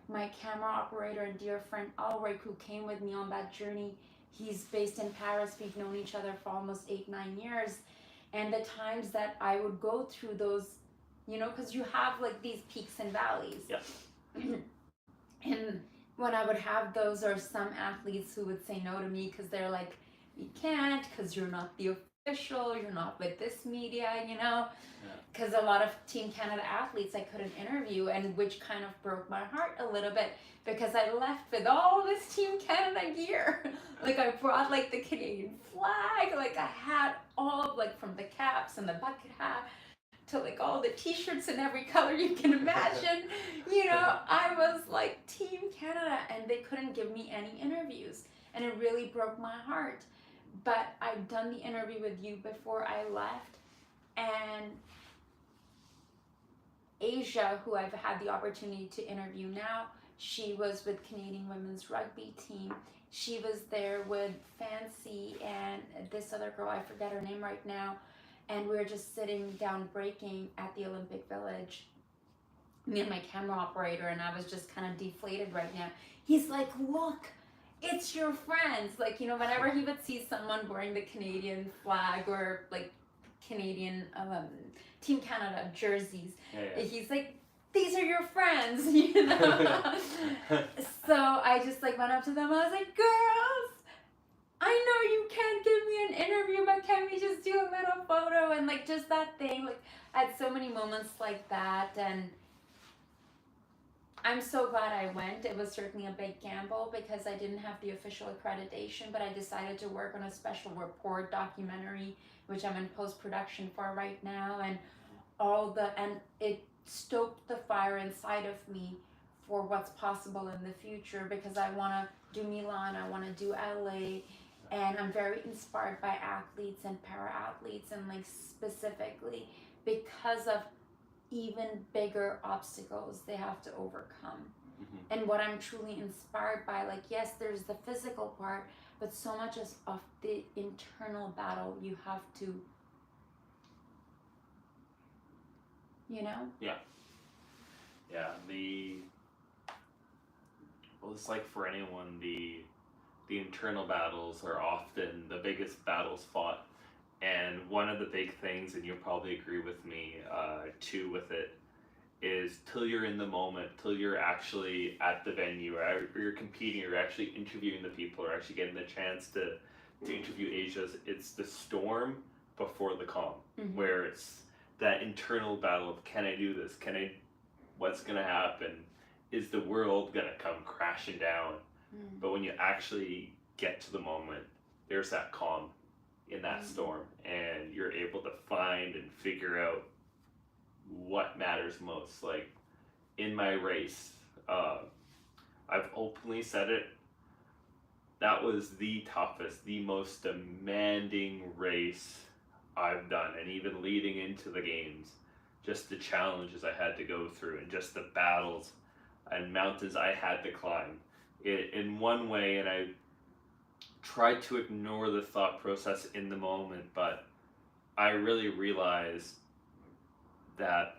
my camera operator and dear friend Ulrich, who came with me on that journey. He's based in Paris. We've known each other for almost 8, 9 years. And the times that I would go through those, because you have like these peaks and valleys. Yeah. And when I would have those, or some athletes who would say no to me because they're like, you can't, because you're not the official, you're not with this media, because a lot of Team Canada athletes I couldn't interview, and which kind of broke my heart a little bit, because I left with all this Team Canada gear. Like I brought like the Canadian flag, like I had all, like from the caps and the bucket hat to like all the t-shirts in every color you can imagine. I was like Team Canada, and they couldn't give me any interviews, and it really broke my heart. But I'd done the interview with you before I left, and Asia, who I've had the opportunity to interview now, she was with Canadian women's rugby team. She was there with Fancy and this other girl, I forget her name right now, and we were just sitting down breaking at the Olympic Village, me and my camera operator, and I was just kind of deflated right now. He's like, look, it's your friends. Like, whenever he would see someone wearing the Canadian flag or like Canadian Team Canada jerseys, he's like, these are your friends, So I just like went up to them. I was like, girls, I know you can't give me an interview, but can we just do a little photo? And like just that thing, like I had so many moments like that, and I'm so glad I went. It was certainly a big gamble because I didn't have the official accreditation, but I decided to work on a special report documentary, which I'm in post-production for right now, and it stoked the fire inside of me for what's possible in the future, because I want to do Milan, I want to do LA, and I'm very inspired by athletes and para-athletes, and like specifically because of even bigger obstacles they have to overcome. And what I'm truly inspired by, like, yes, there's the physical part, but so much of the internal battle you have to, Yeah. It's like for anyone, the internal battles are often the biggest battles fought. And one of the big things, and you'll probably agree with me too with it, is till you're in the moment, till you're actually at the venue, or you're competing, or actually interviewing the people, or actually getting the chance to interview Asia's, it's the storm before the calm, where it's that internal battle of, can I do this? What's going to happen? Is the world going to come crashing down? But when you actually get to the moment, there's that calm in that storm, and you're able to find and figure out what matters most. Like in my race, I've openly said it, that was the toughest, the most demanding race I've done, and even leading into the games, just the challenges I had to go through, and just the battles and mountains I had to climb in one way. And I tried to ignore the thought process in the moment, but I really realized that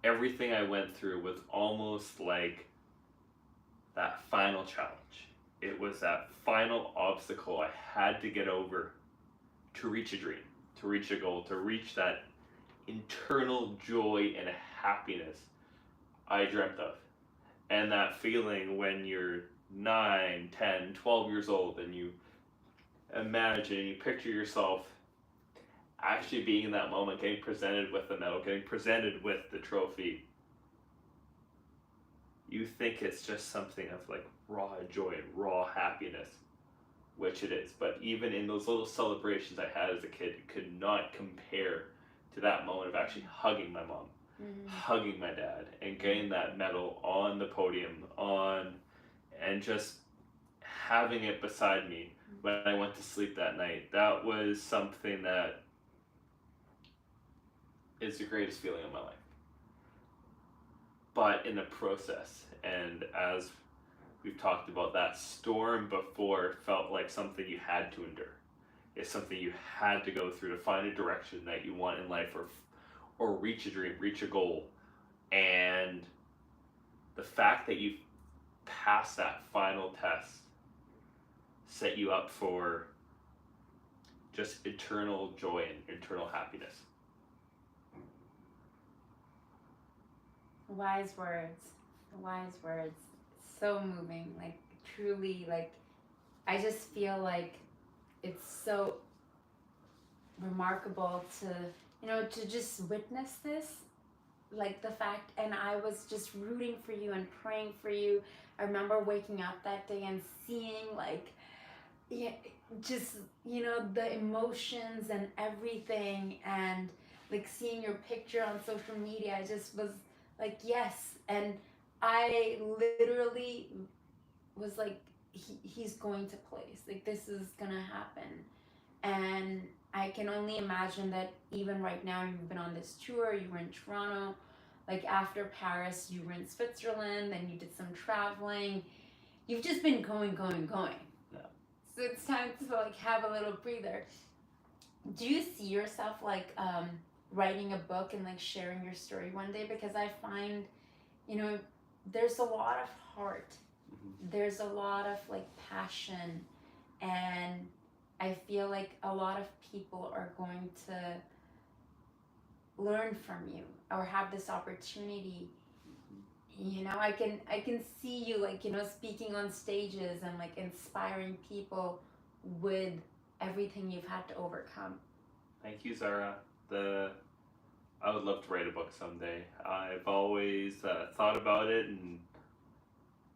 everything I went through was almost like that final challenge. It was that final obstacle I had to get over to reach a dream, to reach a goal, to reach that internal joy and happiness I dreamt of. And that feeling when you're 9, 10, 12 years old, and you imagine, you picture yourself actually being in that moment, getting presented with the medal, getting presented with the trophy. You think it's just something of like raw joy and raw happiness, which it is. But even in those little celebrations I had as a kid, it could not compare to that moment of actually hugging my mom, hugging my dad, and getting that medal on the podium, and just having it beside me when I went to sleep that night. That was something that is the greatest feeling of my life. But in the process, and as we've talked about, that storm before felt like something you had to endure. It's something you had to go through to find a direction that you want in life, or reach a dream, reach a goal. And the fact that you passed that final test set you up for just eternal joy and eternal happiness. Wise words. Wise words. So moving. Like, truly, like, I just feel like it's so remarkable to, to just witness this. Like, the fact, and I was just rooting for you and praying for you. I remember waking up that day and seeing, like, yeah, just, the emotions and everything, and like seeing your picture on social media. I just was like, yes. And I literally was like, he's going to place. Like, this is gonna happen. And I can only imagine that even right now, you've been on this tour, you were in Toronto, like after Paris, you were in Switzerland, then you did some traveling. You've just been going, going, going. Yeah. So it's time to like have a little breather. Do you see yourself like writing a book and like sharing your story one day? Because I find, there's a lot of heart. There's a lot of like passion, and I feel like a lot of people are going to learn from you or have this opportunity. I can see you like, speaking on stages and like inspiring people with everything you've had to overcome. Thank you, Zara. I would love to write a book someday. I've always thought about it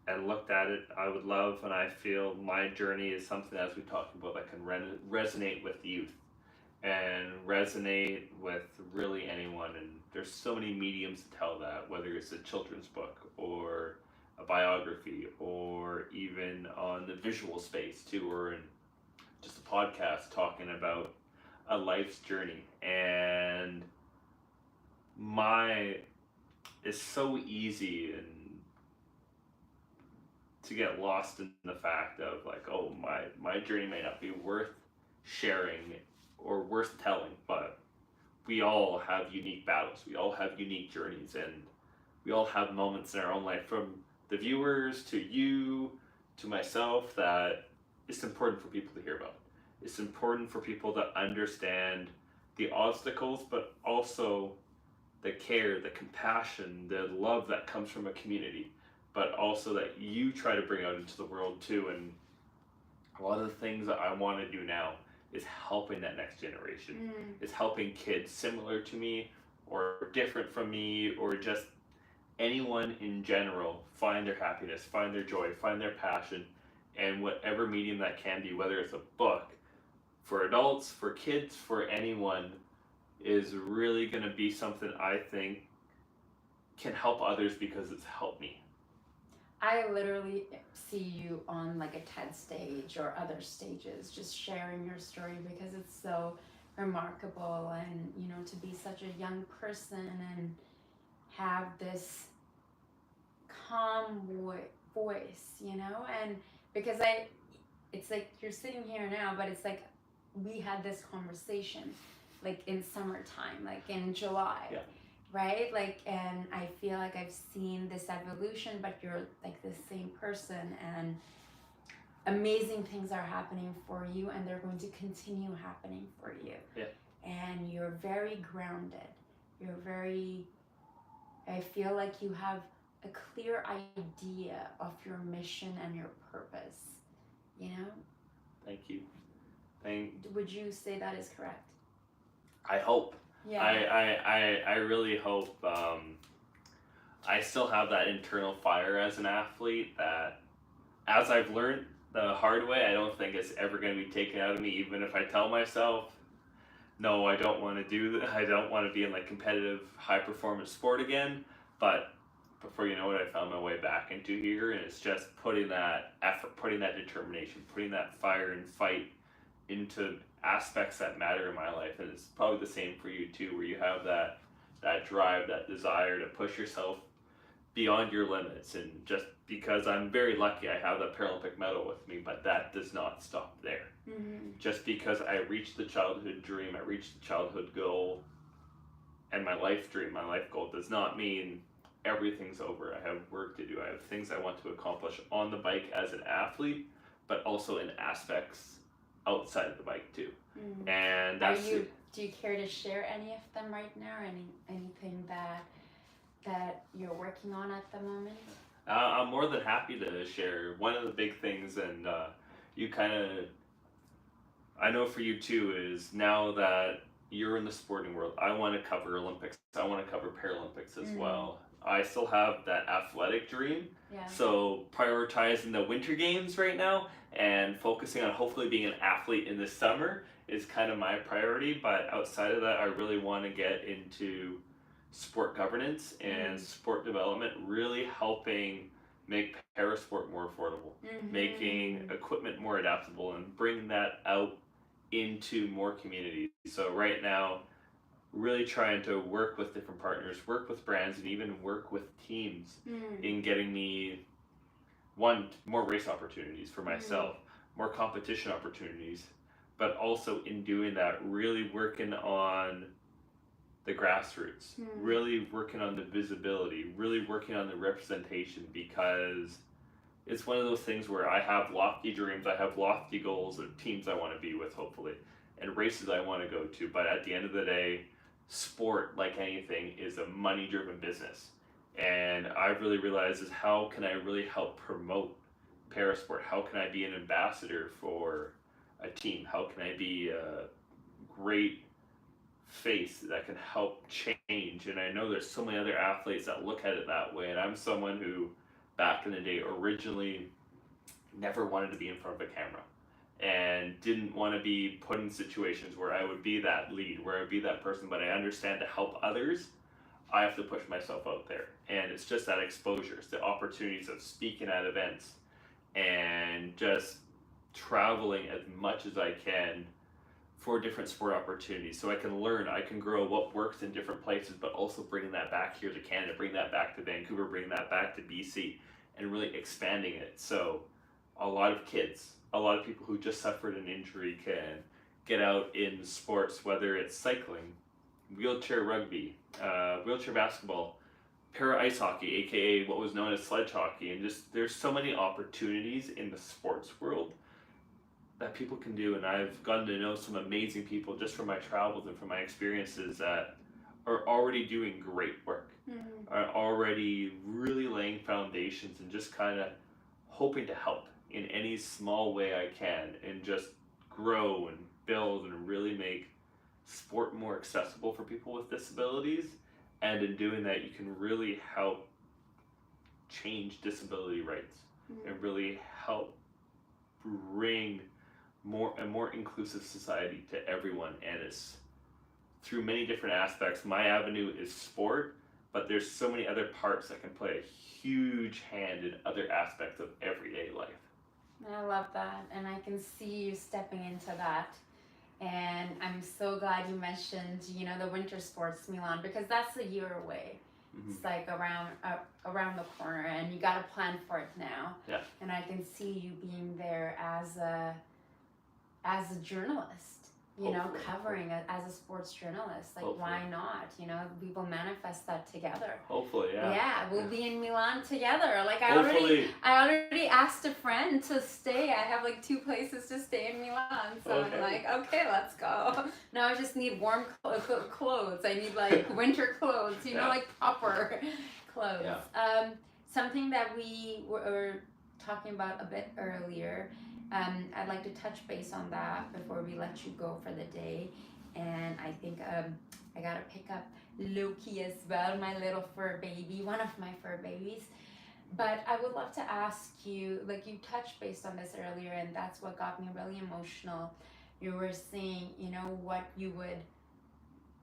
and looked at it. I would love, and I feel my journey is something, as we talked about, that can resonate with youth and resonate with really anyone. And there's so many mediums to tell that, whether it's a children's book or a biography or even on the visual space too, or in just a podcast talking about a life's journey. And it's so easy and to get lost in the fact of like, oh, my journey may not be worth sharing or worth telling, but we all have unique battles, we all have unique journeys, and we all have moments in our own life, from the viewers to you to myself, that it's important for people to hear about. It's important for people to understand the obstacles, but also the care, the compassion, the love that comes from a community, but also that you try to bring out into the world too. And a lot of the things that I want to do now is helping that next generation. Is helping kids similar to me or different from me, or just anyone in general find their happiness, find their joy, find their passion, and whatever medium that can be, whether it's a book, for adults, for kids, for anyone, is really going to be something I think can help others because it's helped me. I literally see you on like a TED stage or other stages just sharing your story, because it's so remarkable. And to be such a young person and have this calm voice, and because it's like you're sitting here now, but it's like we had this conversation like in summertime, like in July. Yeah. Right? Like, and I feel like I've seen this evolution, but you're like the same person, and amazing things are happening for you, and they're going to continue happening for you. Yeah. And you're very grounded. I feel like you have a clear idea of your mission and your purpose, Thank you. Would you say that is correct? I hope. Yeah. I really hope. I still have that internal fire as an athlete that, as I've learned the hard way, I don't think it's ever going to be taken out of me, even if I tell myself, no, I don't want to do that. I don't want to be in like competitive high performance sport again. But before you know it, I found my way back into here, and it's just putting that effort, putting that determination, putting that fire and fight into aspects that matter in my life. And it's probably the same for you too, where you have that drive, that desire to push yourself beyond your limits. And just because I'm very lucky I have that Paralympic medal with me, but that does not stop there. Just because I reached the childhood dream, I reached the childhood goal, and my life dream, my life goal, does not mean everything's over. I have work to do. I have things I want to accomplish on the bike as an athlete, but also in aspects outside of the bike too. Mm. And Are that's you? Do you care to share any of them right now? Anything that you're working on at the moment? I'm more than happy to share. One of the big things, and you kind of, I know for you too, is now that you're in the sporting world, I want to cover Olympics. I want to cover Paralympics as well. I still have that athletic dream. Yeah. So prioritizing the winter games right now and focusing on hopefully being an athlete in the summer is kind of my priority. But outside of that, I really want to get into sport governance and sport development, really helping make parasport more affordable, making equipment more adaptable, and bringing that out into more communities. So right now, really trying to work with different partners, work with brands, and even work with teams in getting me one, more race opportunities for myself, more competition opportunities, but also in doing that, really working on the grassroots, really working on the visibility, really working on the representation, because it's one of those things where I have lofty dreams, I have lofty goals of teams I want to be with, hopefully, and races I want to go to. But at the end of the day, sport, like anything, is a money-driven business. And I've really realized is how can I really help promote parasport? How can I be an ambassador for a team? How can I be a great face that can help change? And I know there's so many other athletes that look at it that way, and I'm someone who back in the day originally never wanted to be in front of a camera and didn't want to be put in situations where I would be that lead, where I would be that person. But I understand to help others, I have to push myself out there. And it's just that exposure, it's the opportunities of speaking at events and just traveling as much as I can for different sport opportunities, so I can learn, I can grow what works in different places, but also bringing that back here to Canada, bring that back to Vancouver, bring that back to BC, and really expanding it. So a lot of kids, a lot of people who just suffered an injury can get out in sports, whether it's cycling, wheelchair rugby, wheelchair basketball, para ice hockey, aka what was known as sledge hockey, and just there's so many opportunities in the sports world that people can do. And I've gotten to know some amazing people just from my travels and from my experiences that are already doing great work, are already really laying foundations and just kind of hoping to help in any small way I can and just grow and build and really make sport more accessible for people with disabilities. And in doing that, you can really help change disability rights and really help bring a more inclusive society to everyone. And it's through many different aspects. My avenue is sport, but there's so many other parts that can play a huge hand in other aspects of everyday life. I love that, and I can see you stepping into that. And I'm so glad you mentioned, the winter sports, Milan, because that's a year away. It's like around the corner, and you got to plan for it now. Yeah. And I can see you being there as a journalist, Hopefully. covering it as a sports journalist. Like, Hopefully. why not? We will manifest that together. Hopefully, yeah. Yeah, we'll be in Milan together. Like, I Hopefully. already asked a friend to stay. I have like 2 places to stay in Milan, so Okay. I'm like, okay, let's go. Now I just need warm clothes. I need like winter clothes, Yeah. like proper clothes. Yeah. Something that we were talking about a bit earlier. I'd like to touch base on that before we let you go for the day. And I think I gotta pick up Loki as well, my little fur baby, one of my fur babies. But I would love to ask you, like you touched based on this earlier, and that's what got me really emotional. You were saying,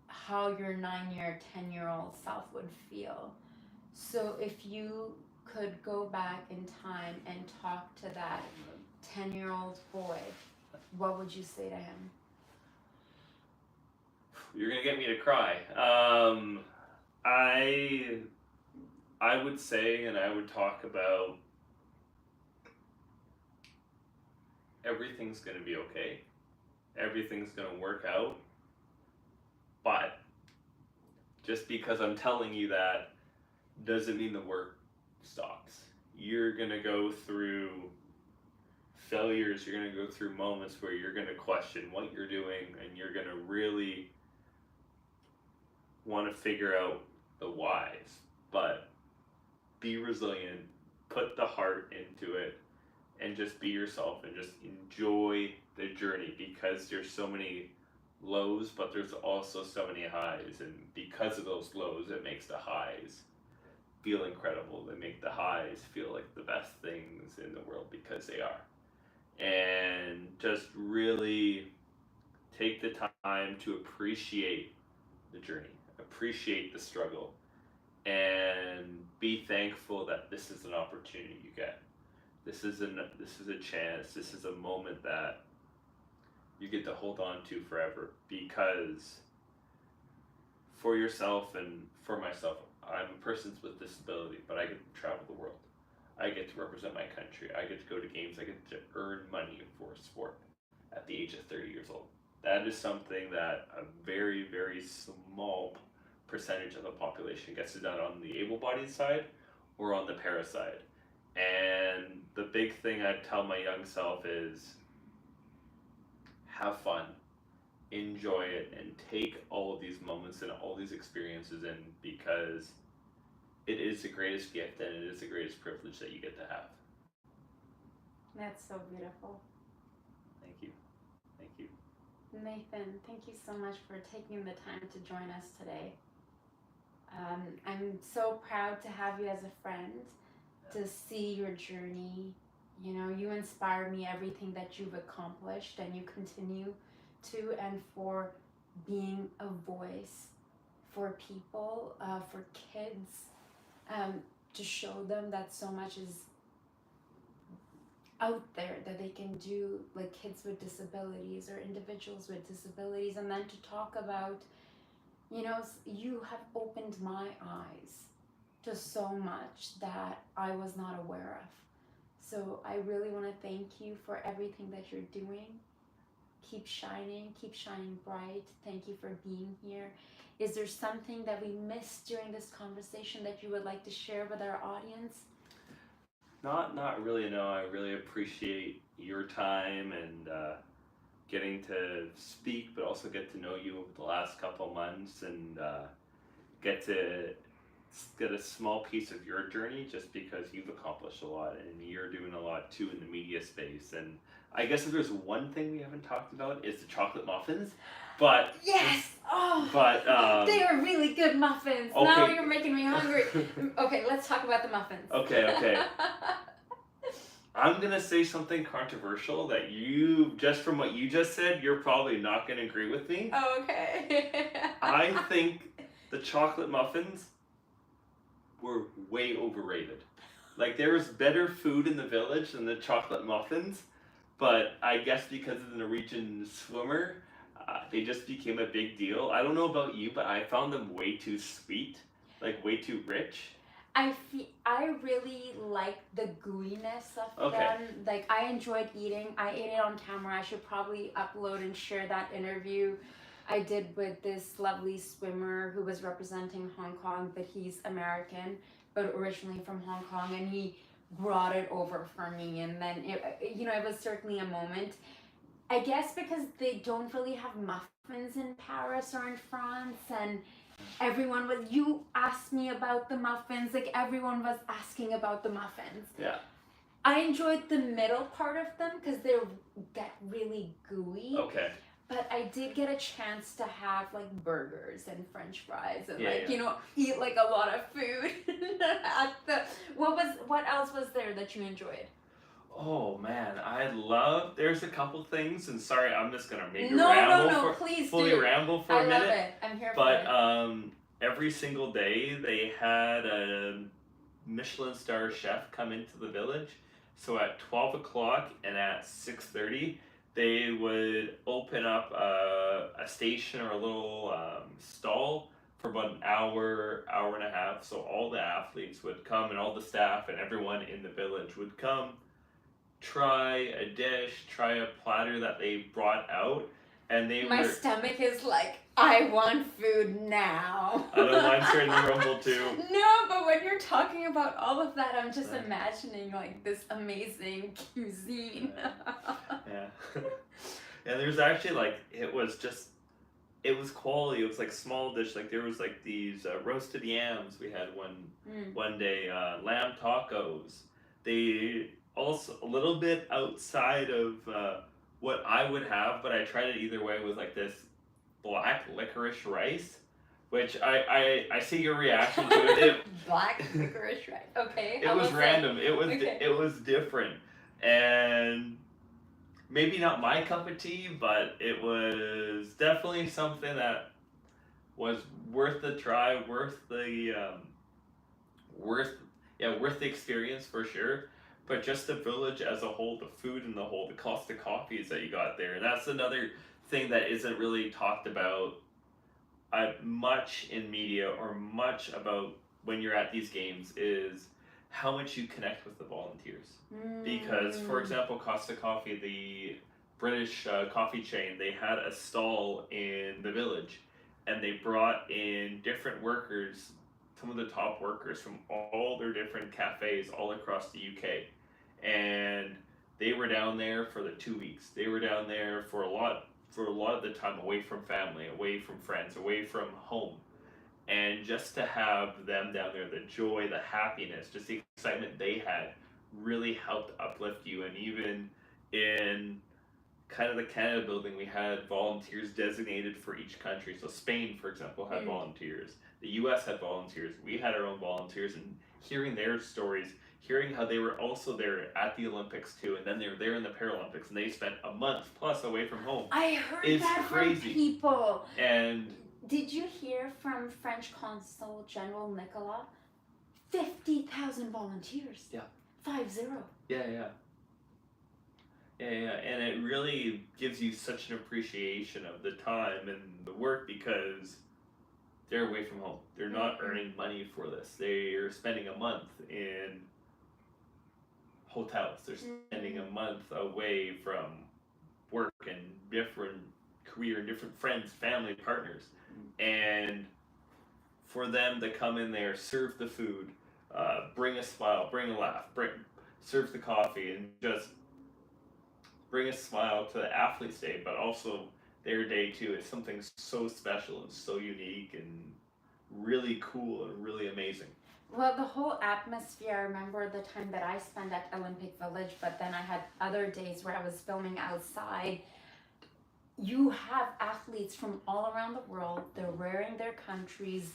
how your 9-year, 10-year-old self would feel. So if you could go back in time and talk to that 10-year-old boy, what would you say to him? You're gonna get me to cry. I would say, and I would talk about everything's gonna be okay. Everything's gonna work out. But just because I'm telling you that doesn't mean the work stops. You're going to go through failures, you're going to go through moments where you're going to question what you're doing, and you're going to really want to figure out the whys. But be resilient, put the heart into it, and just be yourself and just enjoy the journey, because there's so many lows, but there's also so many highs. And because of those lows, it makes the highs feel incredible. They make the highs feel like the best things in the world, because they are. And just really take the time to appreciate the journey, appreciate the struggle, and be thankful that this is an opportunity you get. This is a chance. This is a moment that you get to hold on to forever, because for yourself and for myself, I'm a person with disability, but I get to travel the world. I get to represent my country. I get to go to games. I get to earn money for sport at the age of 30 years old. That is something that a very, very small percentage of the population gets it done on the able-bodied side or on the para side. And the big thing I'd tell my young self is have fun, enjoy it, and take all of these moments and all these experiences in, because it is the greatest gift and it is the greatest privilege that you get to have. That's so beautiful. Thank you. Thank you. Nathan, thank you so much for taking the time to join us today. I'm so proud to have you as a friend, to see your journey. You know, you inspire me, everything that you've accomplished and you continue to, and for being a voice for people, for kids, to show them that so much is out there that they can do, like kids with disabilities or individuals with disabilities. And then to talk about, you know, you have opened my eyes to so much that I was not aware of. So I really want to thank you for everything that you're doing. Keep shining bright. Thank you for being here. Is there something that we missed during this conversation that you would like to share with our audience? Not really. No, I really appreciate your time and getting to speak, but also get to know you over the last couple months, and get to get a small piece of your journey, just because you've accomplished a lot and you're doing a lot too in the media space. And I guess if there's one thing we haven't talked about, is the chocolate muffins. But yes, oh, but they are really good muffins. Okay. Now you're making me hungry. Okay, let's talk about the muffins. Okay. I'm gonna say something controversial that you, just from what you just said, you're probably not gonna agree with me. Oh, okay. I think the chocolate muffins were way overrated. Like, there was better food in the village than the chocolate muffins, but I guess because of the Norwegian swimmer, they just became a big deal. I don't know about you, but I found them way too sweet, like way too rich. I really like the gooiness of Okay. them. Like, I enjoyed eating. I ate it on camera. I should probably upload and share that interview I did with this lovely swimmer who was representing Hong Kong, but he's American, but originally from Hong Kong, and he brought it over for me. And then it was certainly a moment. I guess because they don't really have muffins in Paris or in France, and you asked me about the muffins, like everyone was asking about the muffins. Yeah. I enjoyed the middle part of them because they get really gooey. Okay. But I did get a chance to have like burgers and French fries and Yeah. Eat like a lot of food. What else was there that you enjoyed? Oh man, there's a couple things, and sorry, I'm just gonna maybe No, please do. ramble for I a love minute. it. I'm here But for it. every single day they had a Michelin star chef come into the village. So at 12 o'clock and at 6:30, they would open up a station or a little stall for about an hour and a half. So all the athletes would come, and all the staff and everyone in the village would come, try a dish, try a platter that they brought out, and My stomach is like I want food now. I don't mind sharing the rumble too. No, but when you're talking about all of that, I'm just Yeah. imagining like this amazing cuisine. Yeah. And there's actually like it was quality. It was like small dish. Like there was like these roasted yams. We had one day, lamb tacos. They also a little bit outside of what I would have, but I tried it either way. Was like this black licorice rice, which I see your reaction to it. Black licorice rice. Okay. It how was it? random. Okay. It was different, and maybe not my cup of tea, but it was definitely something that was worth the try, worth worth the experience for sure. But just the village as a whole, the food and the cost of coffees that you got there, and that's another thing that isn't really talked about much in media or much about when you're at these games is how much you connect with the volunteers. Because, for example, Costa Coffee, the British coffee chain, they had a stall in the village, and they brought in different workers, some of the top workers from all their different cafes all across the UK, and they were down there for the 2 weeks. They were down there for a lot of the time away from family, away from friends, away from home. And just to have them down there, the joy, the happiness, just the excitement they had really helped uplift you. And even in kind of the Canada building, we had volunteers designated for each country. So Spain, for example, had volunteers. The US had volunteers. We had our own volunteers. And hearing their stories, hearing how they were also there at the Olympics too, and then they were there in the Paralympics, and they spent a month plus away from home. I heard It's that crazy. from people. And did you hear from French Consul General Nicolas? 50,000 volunteers. Yeah. 50. Yeah. And it really gives you such an appreciation of the time and the work because they're away from home. They're not earning money for this. They are spending a month in hotels. They're spending a month away from work and different career, different friends, family, partners. And for them to come in there, serve the food, bring a smile, bring a laugh, serve the coffee, and just bring a smile to the athletes' day, but also their day too. It's something so special and so unique and really cool and really amazing. Well, the whole atmosphere, I remember the time that I spent at Olympic Village, but then I had other days where I was filming outside. You have athletes from all around the world. They're wearing their country's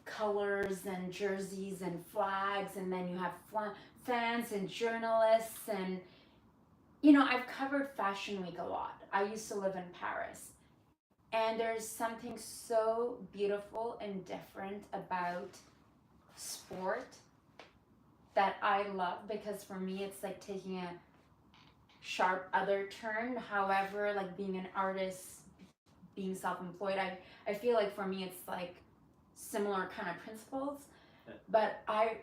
colors and jerseys and flags, and then you have fans and journalists. And I've covered Fashion Week a lot. I used to live in Paris, and there's something so beautiful and different about sport that I love, because for me it's like taking a sharp other turn. However, like being an artist, being self-employed, I feel like for me it's like similar kind of principles. But I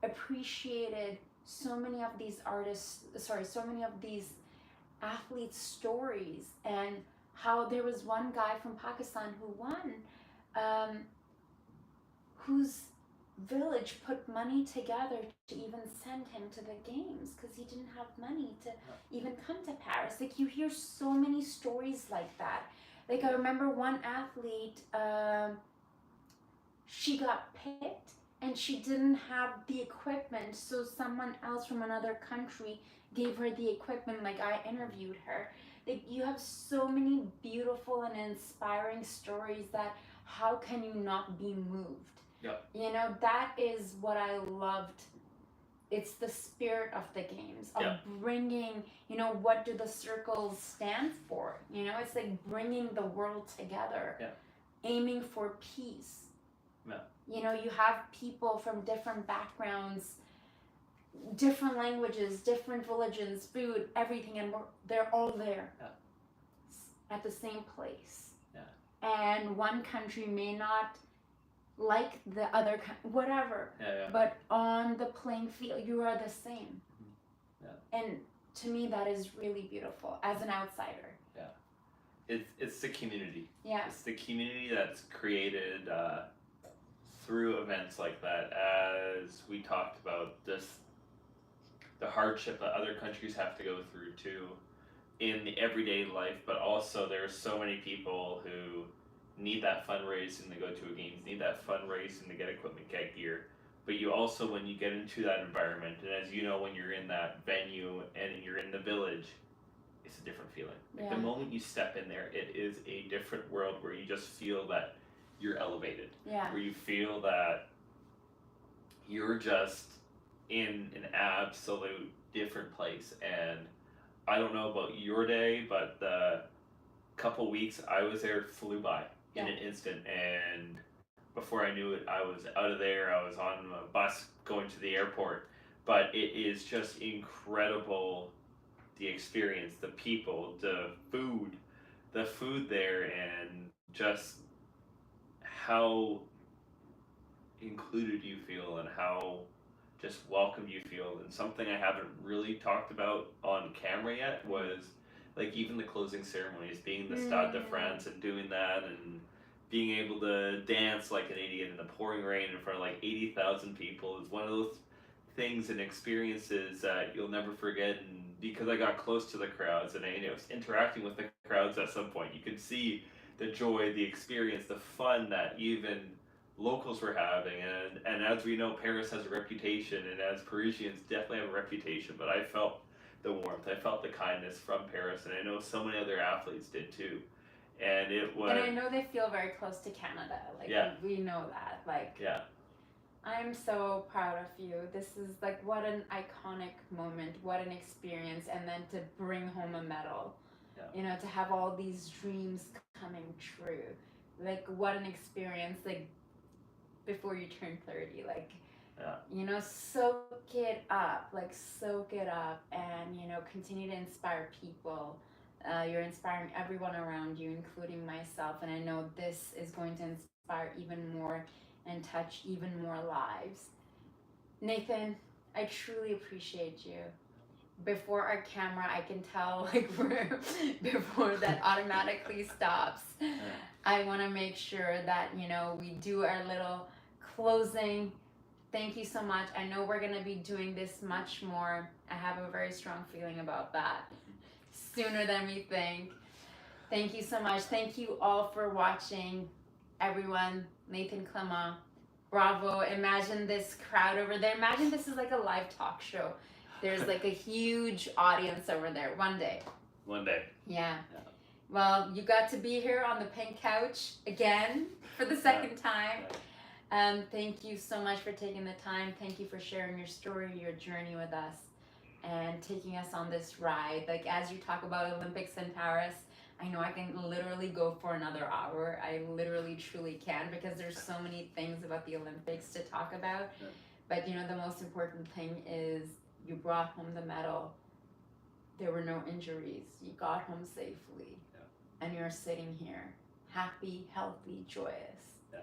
appreciated so many of these athletes' stories, and how there was one guy from Pakistan who won, whose village put money together to even send him to the games because he didn't have money to even come to Paris. Like, you hear so many stories like that. Like, I remember one athlete, she got picked and she didn't have the equipment, so someone else from another country gave her the equipment. Like, I interviewed her. Like, you have so many beautiful and inspiring stories that how can you not be moved? Yeah. That is what I loved. It's the spirit of the games, of bringing, what do the circles stand for? It's like bringing the world together, aiming for peace. You have people from different backgrounds, different languages, different religions, food, everything, and they're all there at the same place. And one country may not like the other, whatever, but on the playing field, you are the same. And to me, that is really beautiful as an outsider. it's the community. Yeah. It's the community that's created through events like that. As we talked about, the hardship that other countries have to go through too in the everyday life, but also there's so many people who need that fundraising to go to a games, need that fundraising to get equipment, get gear. But you also, when you get into that environment, and as you know, when you're in that venue and you're in the village, it's a different feeling. Like Yeah. the moment you step in there, it is a different world where you just feel that you're elevated. Yeah. Where you feel that you're just in an absolute different place. And I don't know about your day, but the couple weeks I was there flew by in Yeah. an instant. And before I knew it, I was out of there. I was on a bus going to the airport. But it is just incredible, the experience, the people, the food there, and just how included you feel and how just welcome you feel. And something I haven't really talked about on camera yet was like even the closing ceremonies, being the Stade de France and doing that, and being able to dance like an idiot in the pouring rain in front of like 80,000 people is one of those things and experiences that you'll never forget. And because I got close to the crowds and I was interacting with the crowds at some point, you could see the joy, the experience, the fun that even locals were having. And as we know, Paris has a reputation, and as Parisians definitely have a reputation, but I felt the warmth, I felt the kindness from Paris, and I know so many other athletes did too. And it was, And I know they feel very close to Canada. Like, yeah, we know that. Like, yeah, I'm so proud of you. This is like what an iconic moment, what an experience, and then to bring home a medal. yeah. You know, to have all these dreams coming true. Like, what an experience. Like, before you turn 30, like, Yeah. you know, soak it up, like soak it up, and you know, continue to inspire people. You're inspiring everyone around you, including myself, and I know this is going to inspire even more and touch even more lives. Nathan, I truly appreciate you. Before our camera, I can tell like we're before that automatically stops. I want to make sure that you know we do our little closing. Thank you so much. I know we're gonna be doing this much more. I have a very strong feeling about that. Sooner than we think. Thank you so much. Thank you all for watching. Everyone, Nathan Clement, bravo. Imagine this crowd over there. Imagine this is like a live talk show. There's like a huge audience over there one day. One day. Yeah. Well, you got to be here on the pink couch again for the second time. Thank you so much for taking the time. Thank you for sharing your story, your journey with us, and taking us on this ride. Like, as you talk about Olympics in Paris, I know I can literally go for another hour. I literally truly can, because there's so many things about the Olympics to talk about. Yeah. But you know, the most important thing is you brought home the medal. There were no injuries. You got home safely. Yeah. And you're sitting here happy, healthy, joyous. Yeah.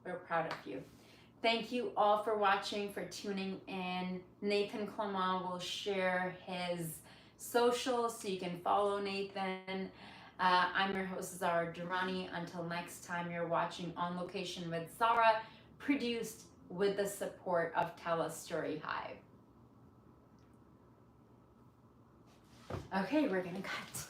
We're proud of you. Thank you all for watching, for tuning in. Nathan Clement will share his socials so you can follow Nathan. I'm your host, Zara Durrani. Until next time, you're watching On Location with Zara, produced with the support of Tell a Story Hive. Okay, we're gonna cut.